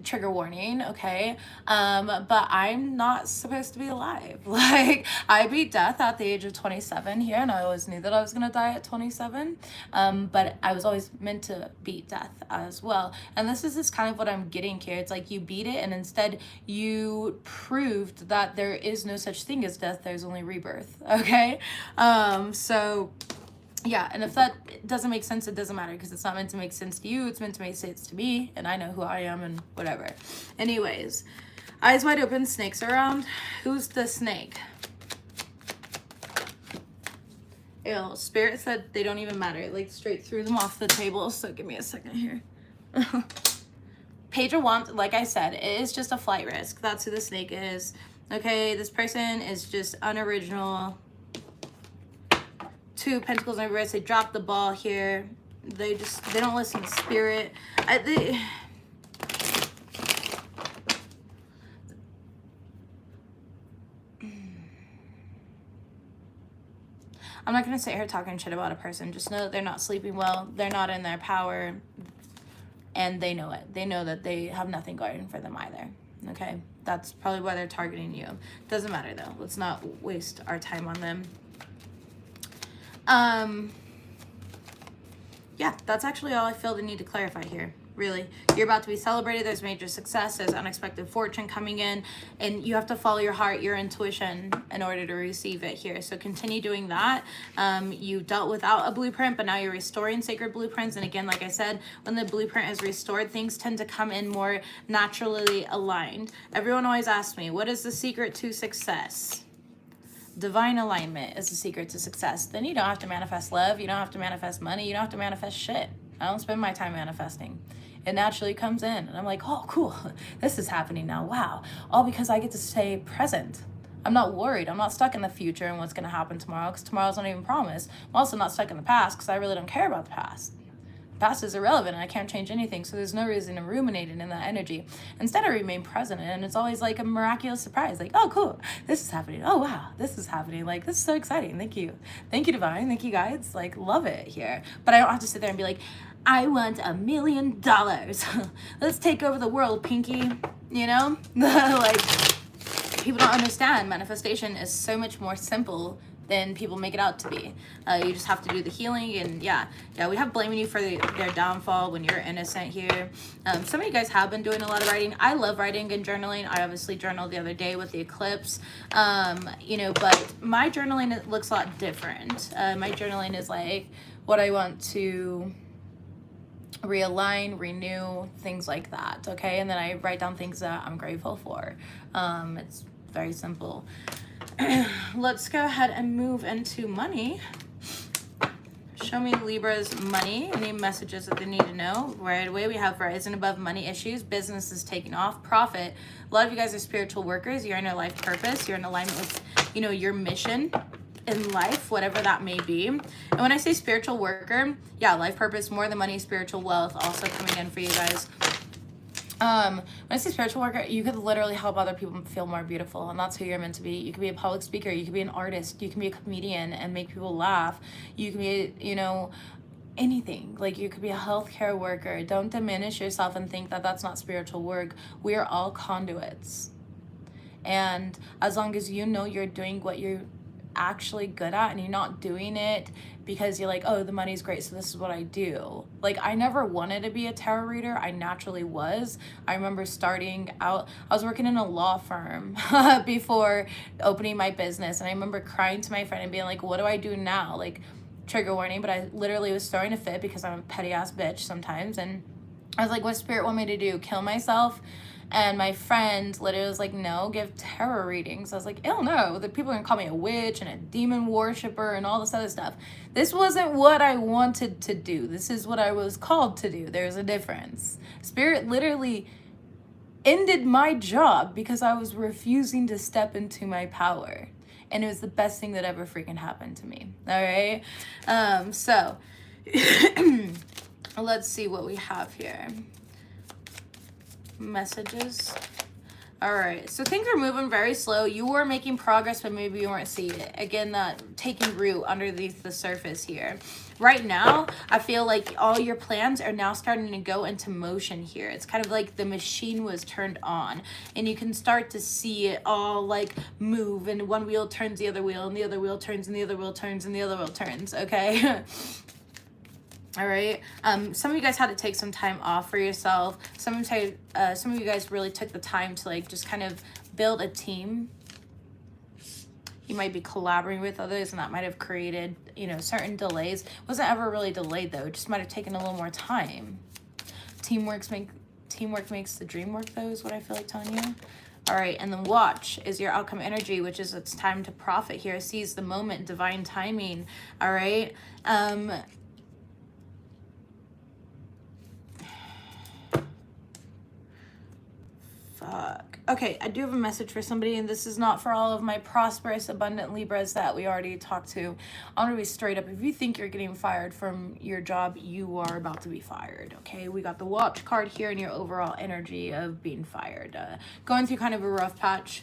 trigger warning, okay, but I'm not supposed to be alive. Like, I beat death at the age of 27 here, and I always knew that I was gonna die at 27, but I was always meant to beat death as well. And this is kind of what I'm getting here. It's like you beat it, and instead you proved that there is no such thing as death, there's only rebirth, okay? So yeah, and if that doesn't make sense, it doesn't matter, because it's not meant to make sense to you, it's meant to make sense to me, and I know who I am and whatever. Anyways, eyes wide open, snakes around. Who's the snake? Ew, Spirit said they don't even matter. Like, straight threw them off the table, so give me a second here. Page of Wands, like I said, it is just a flight risk. That's who the snake is. Okay, this person is just unoriginal. Two Pentacles in reverse. They dropped the ball here. They don't listen to Spirit. I'm not going to sit here talking shit about a person. Just know that they're not sleeping well. They're not in their power. And they know it. They know that they have nothing going for them either. Okay? That's probably why they're targeting you. Doesn't matter though. Let's not waste our time on them. Yeah, that's actually all I feel the need to clarify here. Really, you're about to be celebrated. There's major success, there's unexpected fortune coming in, and you have to follow your heart, your intuition, in order to receive it here. So continue doing that. You dealt without a blueprint, but now you're restoring sacred blueprints. And again, like I said, when the blueprint is restored, things tend to come in more naturally aligned. Everyone always asks me, what is the secret to success? Divine alignment is the secret to success. Then you don't have to manifest love. You don't have to manifest money. You don't have to manifest shit. I don't spend my time manifesting. It naturally comes in. And I'm like, oh, cool. This is happening now. Wow. All because I get to stay present. I'm not worried. I'm not stuck in the future and what's going to happen tomorrow, because tomorrow's not even promised. I'm also not stuck in the past because I really don't care about the past. Past is irrelevant and I can't change anything, so there's no reason to ruminate in that energy. Instead, I remain present, and it's always like a miraculous surprise. Like, oh, cool, this is happening. Oh, wow, this is happening. Like, this is so exciting. Thank you. Thank you, Divine. Thank you, guides. Like, love it here. But I don't have to sit there and be like, I want $1 million. Let's take over the world, Pinky. You know? Like, people don't understand. Manifestation is so much more simple than people make it out to be. You just have to do the healing, and yeah, we have blaming you for their downfall when you're innocent here. Some of you guys have been doing a lot of writing. I love writing and journaling. I obviously journaled the other day with the eclipse, you know, but my journaling, it looks a lot different. My journaling is like what I want to realign, renew, things like that, okay? And then I write down things that I'm grateful for. It's very simple. Let's go ahead and move into money. Show me Libra's money. Any messages that they need to know? Right away, we have rising above money issues. Business is taking off. Profit. A lot of you guys are spiritual workers. You're in a life purpose. You're in alignment with, you know, your mission in life, whatever that may be. And when I say spiritual worker, yeah, life purpose, more than money, spiritual wealth also coming in for you guys. When I say spiritual worker, you could literally help other people feel more beautiful, and that's who you're meant to be. You could be a public speaker, you could be an artist, you can be a comedian and make people laugh. You can be, you know, anything. Like, you could be a healthcare worker. Don't diminish yourself and think that that's not spiritual work. We are all conduits. And as long as you know you're doing what you're actually good at, and you're not doing it because you're like, oh, the money's great, so this is what I do. Like, I never wanted to be a tarot reader. I naturally was. I remember starting out, I was working in a law firm before opening my business, and I remember crying to my friend and being like, what do I do now? Like, trigger warning, but I literally was throwing a fit because I'm a petty ass bitch sometimes, and I was like, what spirit want me to do? Kill myself? And my friend literally was like, no, give tarot readings. I was like, hell no. The people are gonna call me a witch and a demon worshiper and all this other stuff. This wasn't what I wanted to do. This is what I was called to do. There's a difference. Spirit literally ended my job because I was refusing to step into my power. And it was the best thing that ever freaking happened to me. All right. So let's see what we have here. Messages. All right, so things are moving very slow. You were making progress, but maybe you weren't seeing it. Again, taking root underneath the surface here. Right now, I feel like all your plans are now starting to go into motion here. It's kind of like the machine was turned on, and you can start to see it all like move, and one wheel turns the other wheel, and the other wheel turns, and the other wheel turns, and the other wheel turns, okay? All right. Some of you guys had to take some time off for yourself. Some of you guys really took the time to like just kind of build a team. You might be collaborating with others, and that might have created, you know, certain delays. Wasn't ever really delayed though. It just might have taken a little more time. Teamwork makes the dream work though, is what I feel like telling you. All right, and then watch is your outcome energy, which is it's time to profit here. Seize the moment, divine timing. All right. Fuck. Okay, I do have a message for somebody, and this is not for all of my prosperous, abundant Libras that we already talked to. I'm gonna be straight up. If you think you're getting fired from your job, you are about to be fired, okay? We got the watch card here and your overall energy of being fired. Going through kind of a rough patch.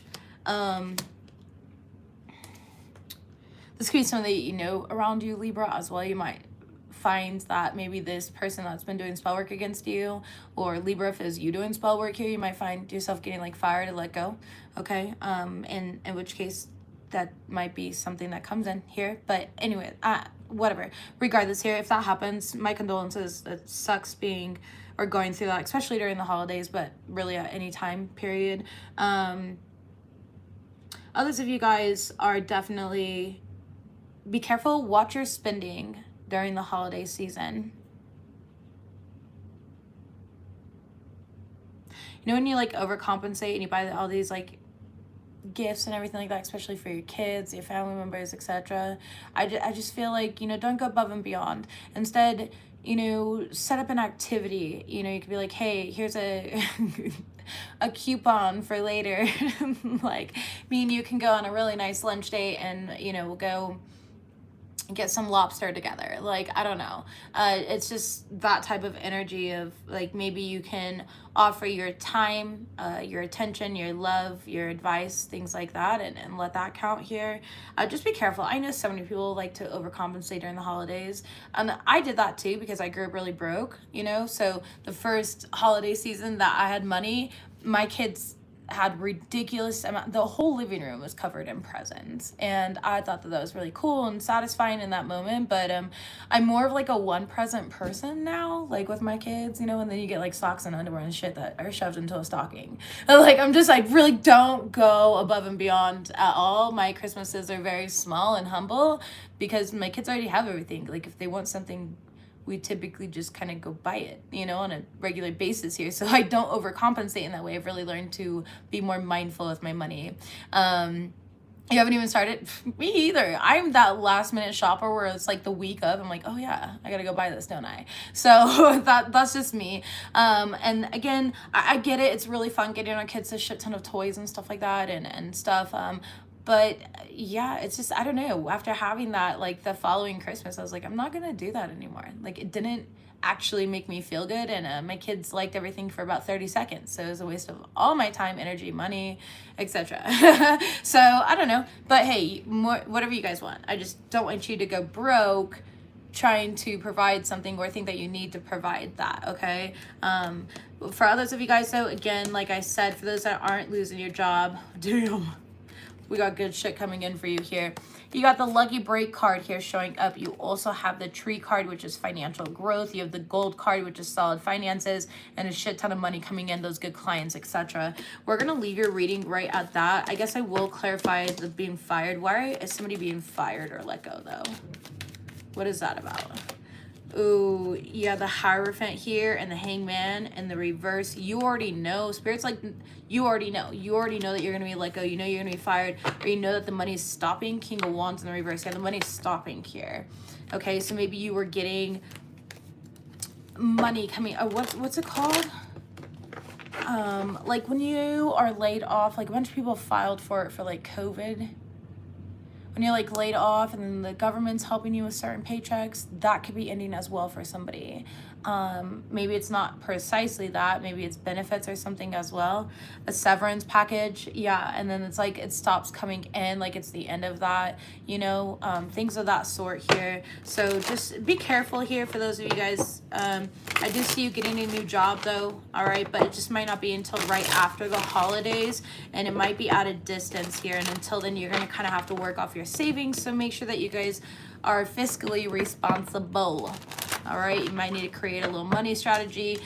This could be something that you know around you, Libra, as well. You might find that maybe this person that's been doing spell work against you, or Libra, if it's you doing spell work here, you might find yourself getting like fired and let go, okay? In which case that might be something that comes in here, but anyway, whatever. Regardless here, if that happens, my condolences. It sucks being or going through that, especially during the holidays, but really at any time period. Others of you guys are definitely, be careful, watch your spending during the holiday season. You know when you like overcompensate and you buy all these like gifts and everything like that, especially for your kids, your family members, etc. I just feel like, you know, don't go above and beyond. Instead, you know, set up an activity. You know, you could be like, hey, here's a a coupon for later. Like, me and you can go on a really nice lunch date, and, you know, we'll go get some lobster together. Like, I don't know. It's just that type of energy of like, maybe you can offer your time, your attention, your love, your advice, things like that, and let that count here. Just be careful. I know so many people like to overcompensate during the holidays. I did that too because I grew up really broke, you know? So the first holiday season that I had money, my kids had ridiculous amount, the whole living room was covered in presents, and I thought that was really cool and satisfying in that moment. But I'm more of like a one present person now, like with my kids, you know, and then you get like socks and underwear and shit that are shoved into a stocking. Like, I really don't go above and beyond at all. My Christmases are very small and humble because my kids already have everything. Like, if they want something, we typically just kind of go buy it, you know, on a regular basis here. So I don't overcompensate in that way. I've really learned to be more mindful with my money. You haven't even started? Me either. I'm that last minute shopper where it's like the week of, I'm like, oh yeah, I gotta go buy this, don't I? So that's just me. And again, I get it. It's really fun getting our kids a shit ton of toys and stuff like that and stuff. But yeah, it's just, I don't know, after having that, like the following Christmas, I was like, I'm not gonna do that anymore. Like, it didn't actually make me feel good, and my kids liked everything for about 30 seconds, so it was a waste of all my time, energy, money, etc. So I don't know, but hey, whatever you guys want. I just don't want you to go broke trying to provide something or think that you need to provide that, okay? For others of you guys though, again, like I said, for those that aren't losing your job, damn, We got good shit coming in for you here. You got the lucky break card here showing up. You also have the tree card, which is financial growth. You have the gold card, which is solid finances, and a shit ton of money coming in, those good clients, etc. We're going to leave your reading right at that. I guess I will clarify the being fired. Why is somebody being fired or let go, though? What is that about? Ooh, yeah, the Hierophant here and the Hangman and the reverse. You already know. Spirit's like, you already know. You already know that you're going to be let go. You know you're going to be fired. Or you know that the money is stopping. King of Wands in the reverse. Yeah, the money is stopping here. Okay, so maybe you were getting money coming. Oh, what's it called? Like when you are laid off, like a bunch of people filed for it for like COVID. When you're like laid off and then the government's helping you with certain paychecks, that could be ending as well for somebody. Maybe it's not precisely that, maybe it's benefits or something as well. A severance package, yeah, and then it's like it stops coming in, like it's the end of that, you know, things of that sort here. So just be careful here for those of you guys. I do see you getting a new job though, all right, but it just might not be until right after the holidays, and it might be at a distance here, and until then you're going to kind of have to work off your savings. So make sure that you guys are fiscally responsible. All right, you might need to create a little money strategy,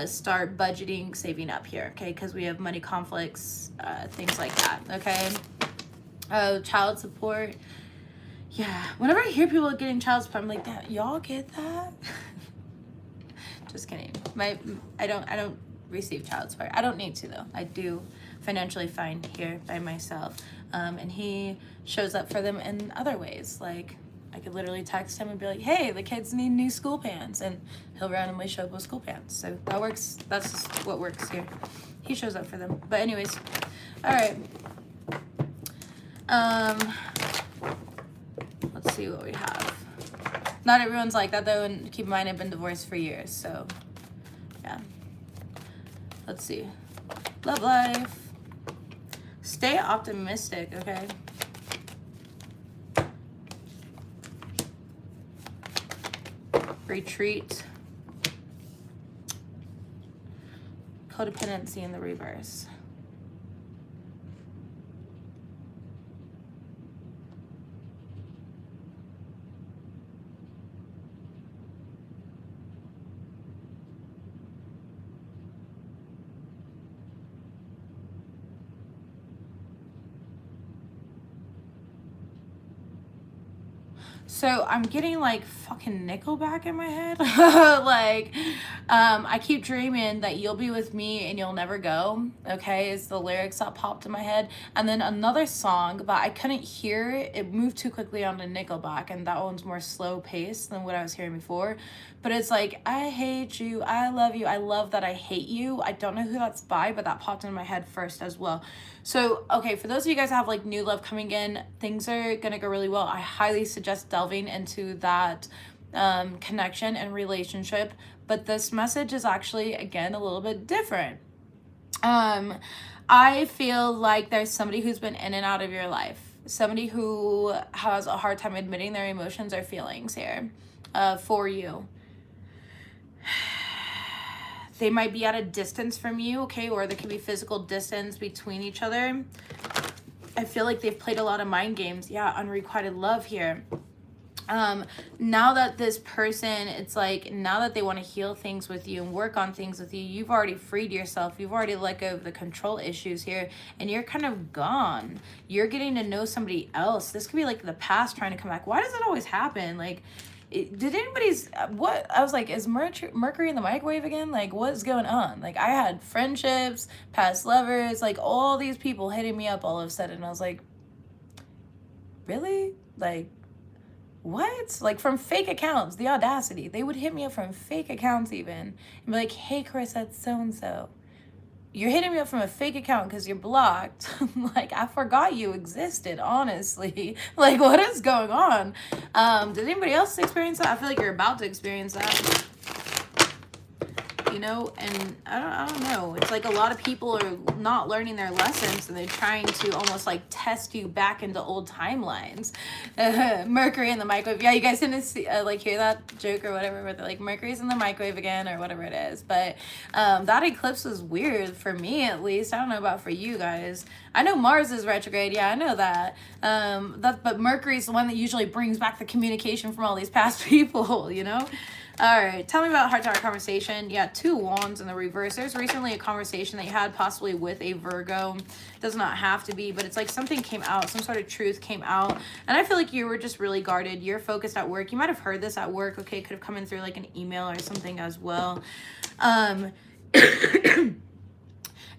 start budgeting, saving up here, okay? Because we have money conflicts, things like that, okay? Child support. Yeah, whenever I hear people getting child support, I'm like, that y'all get that? Just kidding. I don't receive child support. I don't need to though. I do financially fine here by myself. And he shows up for them in other ways, like I could literally text him and be like, hey, the kids need new school pants, and he'll randomly show up with school pants. So that works. That's just what works here. He shows up for them. But anyways, all right. Let's see what we have. Not everyone's like that though, and keep in mind I've been divorced for years, so yeah. Let's see. Love life. Stay optimistic, okay? Retreat. Codependency in the reverse. So I'm getting like fucking Nickelback in my head. Like, I keep dreaming that you'll be with me and you'll never go. Okay, is the lyrics that popped in my head. And then another song, but I couldn't hear it. It moved too quickly onto Nickelback, and that one's more slow paced than what I was hearing before. But it's like, I hate you, I love you, I love that I hate you. I don't know who that's by, but that popped in my head first as well. So, okay, for those of you guys that have like new love coming in, things are gonna go really well. I highly suggest delving into that connection and relationship. But this message is actually, again, a little bit different. I feel like there's somebody who's been in and out of your life. Somebody who has a hard time admitting their emotions or feelings here for you. They might be at a distance from you, okay? Or there could be physical distance between each other. I feel like they've played a lot of mind games. Yeah, unrequited love here. Now that this person, it's like, now that they want to heal things with you and work on things with you, you've already freed yourself. You've already let go of the control issues here, and you're kind of gone. You're getting to know somebody else. This could be like the past trying to come back. Why does it always happen? Like, did anybody's, what, I was like, is Mercury in the microwave again? Like, what's going on? Like, I had friendships, past lovers, like all these people hitting me up all of a sudden. I was like, really? Like, what? Like, from fake accounts, the audacity. They would hit me up from fake accounts even and be like, hey, Carissa, it's so-and-so. You're hitting me up from a fake account because you're blocked. Like, I forgot you existed, honestly. Like, what is going on? Did anybody else experience that? I feel like you're about to experience that. you know, and I don't know. It's like a lot of people are not learning their lessons, and they're trying to almost like test you back into old timelines. Mercury in the microwave. Yeah, you guys didn't see, like hear that joke or whatever, where they're like, Mercury's in the microwave again, or whatever it is. But that eclipse was weird for me, at least. I don't know about for you guys. I know Mars is retrograde. Yeah, I know that. But Mercury's the one that usually brings back the communication from all these past people, you know? All right, tell me about heart-to-heart conversation. Yeah, 2 wands in the reverse. There's recently a conversation that you had possibly with a Virgo. Does not have to be, but it's like something came out, some sort of truth came out. And I feel like you were just really guarded. You're focused at work. You might have heard this at work. Okay, it could have come in through like an email or something as well.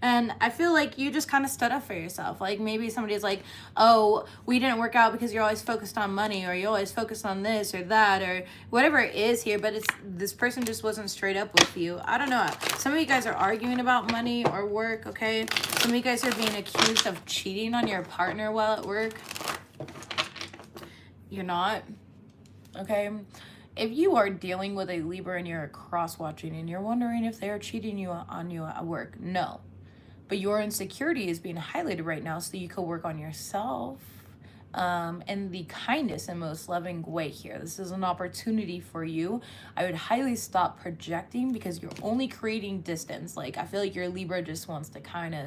And I feel like you just kind of stood up for yourself. Like maybe somebody's like, oh, we didn't work out because you're always focused on money, or you're always focused on this or that, or whatever it is here. But it's this person just wasn't straight up with you. I don't know. Some of you guys are arguing about money or work, okay? Some of you guys are being accused of cheating on your partner while at work. You're not, okay? If you are dealing with a Libra and you're cross-watching and you're wondering if they're cheating on you at work, no. But your insecurity is being highlighted right now so you could work on yourself in the kindest and most loving way here. This is an opportunity for you. I would highly stop projecting, because you're only creating distance. Like, I feel like your Libra just wants to kind of,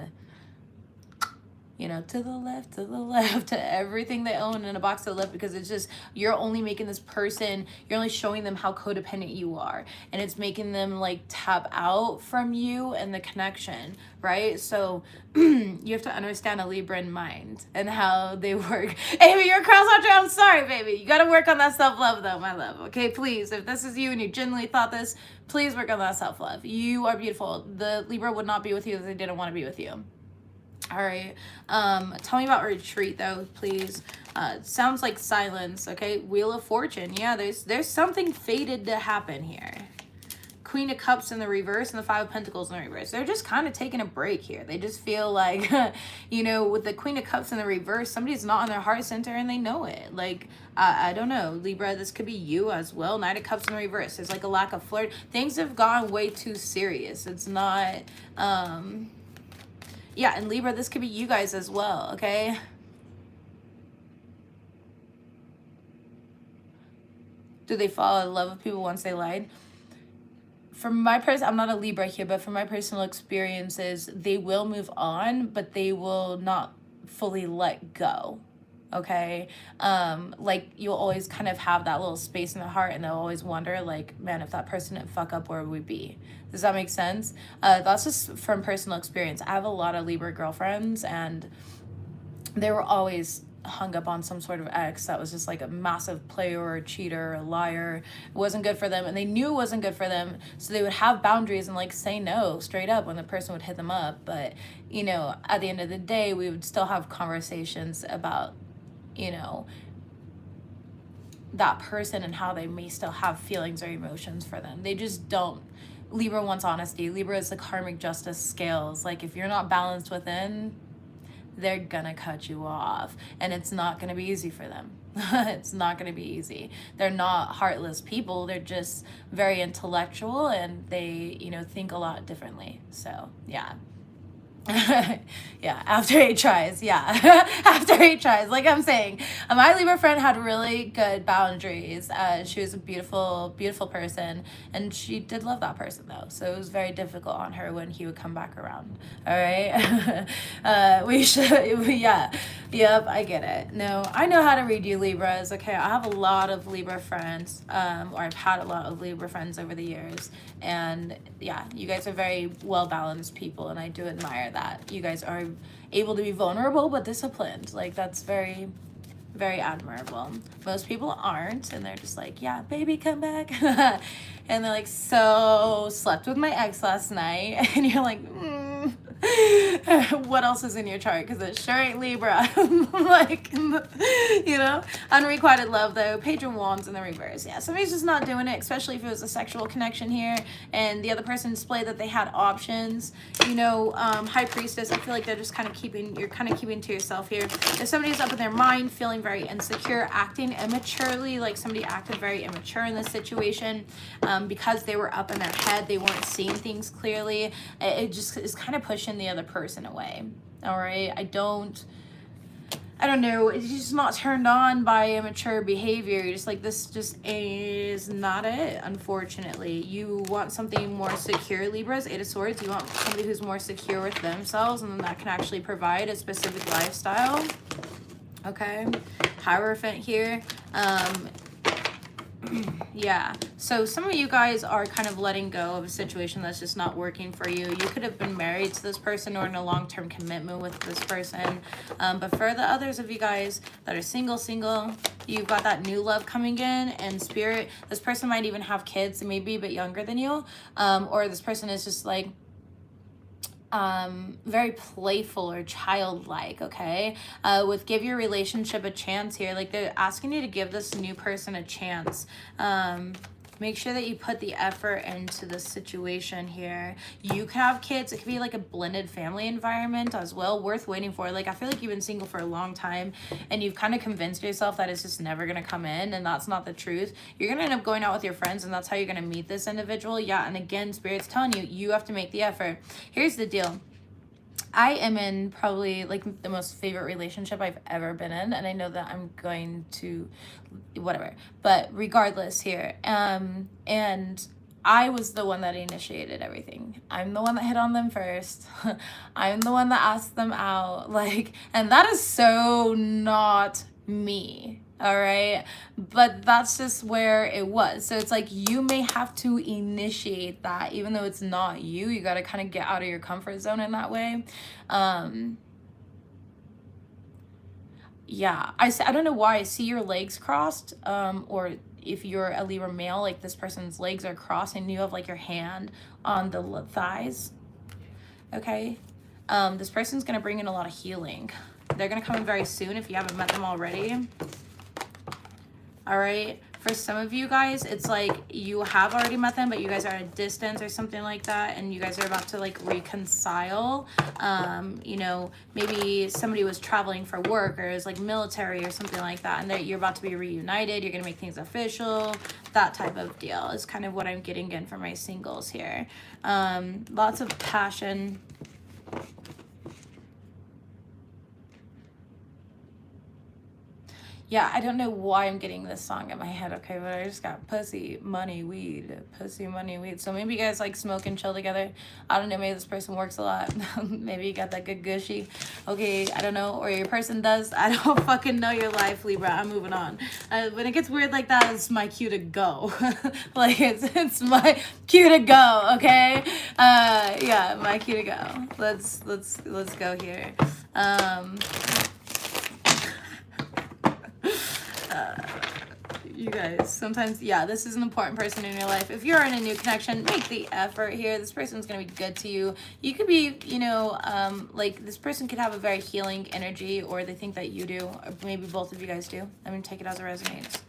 you know, to the left, to everything they own in a box to the left, because it's just, you're only making this person, you're only showing them how codependent you are. And it's making them like tap out from you and the connection, right? So you have to understand a Libran mind and how they work. Amy, you're cross-watcher. I'm sorry, baby. You got to work on that self-love though, my love. Okay, please. If this is you and you genuinely thought this, please work on that self-love. You are beautiful. The Libra would not be with you if they didn't want to be with you. All right. Tell me about retreat though, please. Sounds like silence. Okay. Wheel of Fortune. Yeah, there's something fated to happen here. Queen of Cups in the reverse and the 5 of Pentacles in the reverse. They're just kind of taking a break here. They just feel like, you know, with the Queen of Cups in the reverse, somebody's not on their heart center and they know it. Like, I don't know, Libra, this could be you as well. Knight of Cups in the reverse. There's like a lack of flirt. Things have gone way too serious. It's not, yeah, and Libra, this could be you guys as well, okay? Do they fall in love with people once they lied? From my I'm not a Libra here, but from my personal experiences, they will move on, but they will not fully let go, okay? Like, you'll always kind of have that little space in the heart, and they'll always wonder, like, man, if that person didn't fuck up, where would we be? Does that make sense? That's just from personal experience. I have a lot of Libra girlfriends, and they were always hung up on some sort of ex that was just like a massive player or a cheater or a liar. It wasn't good for them, and they knew it wasn't good for them, so they would have boundaries and like say no straight up when the person would hit them up. But, you know, at the end of the day, we would still have conversations about, you know, that person and how they may still have feelings or emotions for them. They just don't. Libra wants honesty. Libra is the karmic justice scales. Like, if you're not balanced within, they're gonna cut you off, and it's not gonna be easy for them. It's not gonna be easy. They're not heartless people. They're just very intellectual, and they, you know, think a lot differently. So yeah. Yeah, after 8 tries. Yeah. After 8 tries, like I'm saying, my Libra friend had really good boundaries. She was a beautiful person, and she did love that person though, so it was very difficult on her when he would come back around. All right. We should, yeah, yep, I get it. No, I know how to read you, Libras. Okay, I have a lot of Libra friends, or I've had a lot of Libra friends over the years, and yeah, you guys are very well balanced people, and I do admire that. You guys are able to be vulnerable but disciplined. Like, that's very, very admirable. Most people aren't, and they're just like, yeah, baby, come back. And they're like, so slept with my ex last night. And you're like, What else is in your chart? Because it sure ain't Libra. Like, you know, unrequited love though, Page of Wands in the reverse. Yeah, somebody's just not doing it, especially if it was a sexual connection here and the other person displayed that they had options. You know, High Priestess, I feel like they're just kind of you're kind of keeping to yourself here. If somebody's up in their mind, feeling very insecure, acting immaturely, like somebody acted very immature in this situation, because they were up in their head, they weren't seeing things clearly, it just is kind of pushing the other person away. All right, I don't know, it's just not turned on by immature behavior. You're just like, this just is not it, unfortunately. You want something more secure, Libras, Eight of Swords. You want somebody who's more secure with themselves and that can actually provide a specific lifestyle. Okay, Hierophant here. Yeah, so some of you guys are kind of letting go of a situation that's just not working for you. You could have been married to this person or in a long-term commitment with this person, but for the others of you guys that are single, you've got that new love coming in, and Spirit, this person might even have kids, maybe a bit younger than you, or this person is just like very playful or childlike. Okay, with give your relationship a chance here, like they're asking you to give this new person a chance. Make sure that you put the effort into the situation here. You can have kids. It could be like a blended family environment as well, worth waiting for. Like, I feel like you've been single for a long time and you've kind of convinced yourself that it's just never going to come in, and that's not the truth. You're going to end up going out with your friends and that's how you're going to meet this individual. Yeah, and again, Spirit's telling you, you have to make the effort. Here's the deal. I am in probably like the most favorite relationship I've ever been in, and I know that I'm going to whatever, but regardless here, and I was the one that initiated everything. I'm the one that hit on them first. I'm the one that asked them out, like, and that is so not me. All right, but that's just where it was. So it's like you may have to initiate that, even though it's not you. You got to kind of get out of your comfort zone in that way. Yeah, I don't know why I see your legs crossed, or if you're a Libra male, like this person's legs are crossed and you have like your hand on the thighs. Okay, this person's gonna bring in a lot of healing. They're gonna come in very soon if you haven't met them already. All right, for some of you guys, it's like you have already met them, but you guys are at a distance or something like that, and you guys are about to like reconcile. You know, maybe somebody was traveling for work or is like military or something like that, and you're about to be reunited. You're gonna make things official. That type of deal is kind of what I'm getting in for my singles here. Lots of passion. Yeah, I don't know why I'm getting this song in my head, okay, but I just got pussy, money, weed, pussy, money, weed. So maybe you guys like smoke and chill together. I don't know, maybe this person works a lot. Maybe you got that good gushy. Okay, I don't know, or your person does. I don't fucking know your life, Libra. I'm moving on. When it gets weird like that, it's my cue to go. Like, it's my cue to go, okay? Yeah, my cue to go. Let's go here. You guys, sometimes, yeah, this is an important person in your life. If you're in a new connection, make the effort here. This person's gonna be good to you. You could be, you know, like this person could have a very healing energy, or they think that you do, or maybe both of you guys do. I mean, take it as it resonates.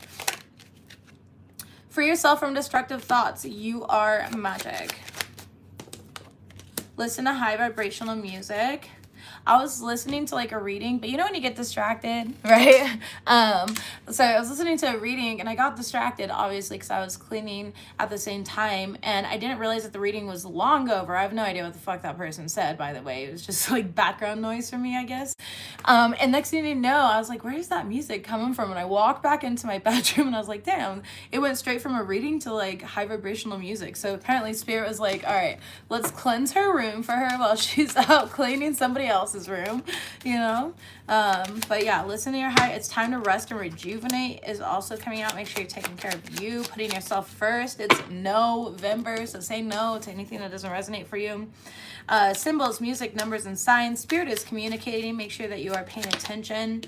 Free yourself from destructive thoughts. You are magic. Listen to high vibrational music. I was listening to like a reading, but you know when you get distracted, right? So I was listening to a reading and I got distracted, obviously, because I was cleaning at the same time, and I didn't realize that the reading was long over. I have no idea what the fuck that person said, by the way. It was just like background noise for me, I guess. And next thing you know, I was like, where's that music coming from? And I walked back into my bedroom and I was like, damn, it went straight from a reading to like high vibrational music. So apparently Spirit was like, all right, let's cleanse her room for her while she's out cleaning somebody else's room, you know? But yeah, listen to your heart. It's time to rest and rejuvenate is also coming out. Make sure you're taking care of you, putting yourself first. It's November, so say no to anything that doesn't resonate for you. Symbols, music, numbers, and signs. Spirit is communicating. Make sure that you are paying attention.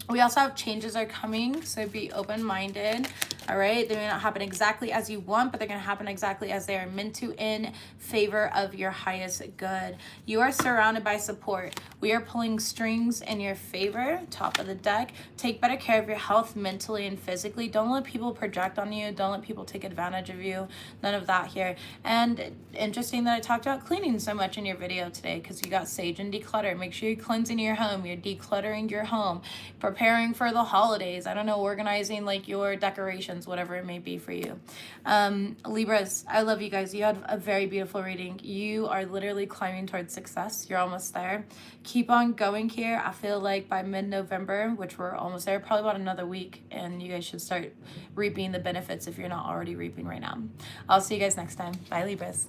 We also have changes are coming, so be open-minded. All right, they may not happen exactly as you want, but they're going to happen exactly as they are meant to, in favor of your highest good. You are surrounded by support. We are pulling strings in your favor. Top of the deck. Take better care of your health mentally and physically. Don't let people project on you. Don't let people take advantage of you. None of that here. And interesting that I talked about cleaning so much in your video today, because you got sage and declutter. Make sure you're cleansing your home. You're decluttering your home, preparing for the holidays. I don't know, organizing like your decorations, whatever it may be for you. Libras, I love you guys. You had a very beautiful reading. You are literally climbing towards success. You're almost there. Keep on going here. I feel like by mid-November, which we're almost there, probably about another week, and you guys should start reaping the benefits if you're not already reaping right now. I'll see you guys next time. Bye, Libras.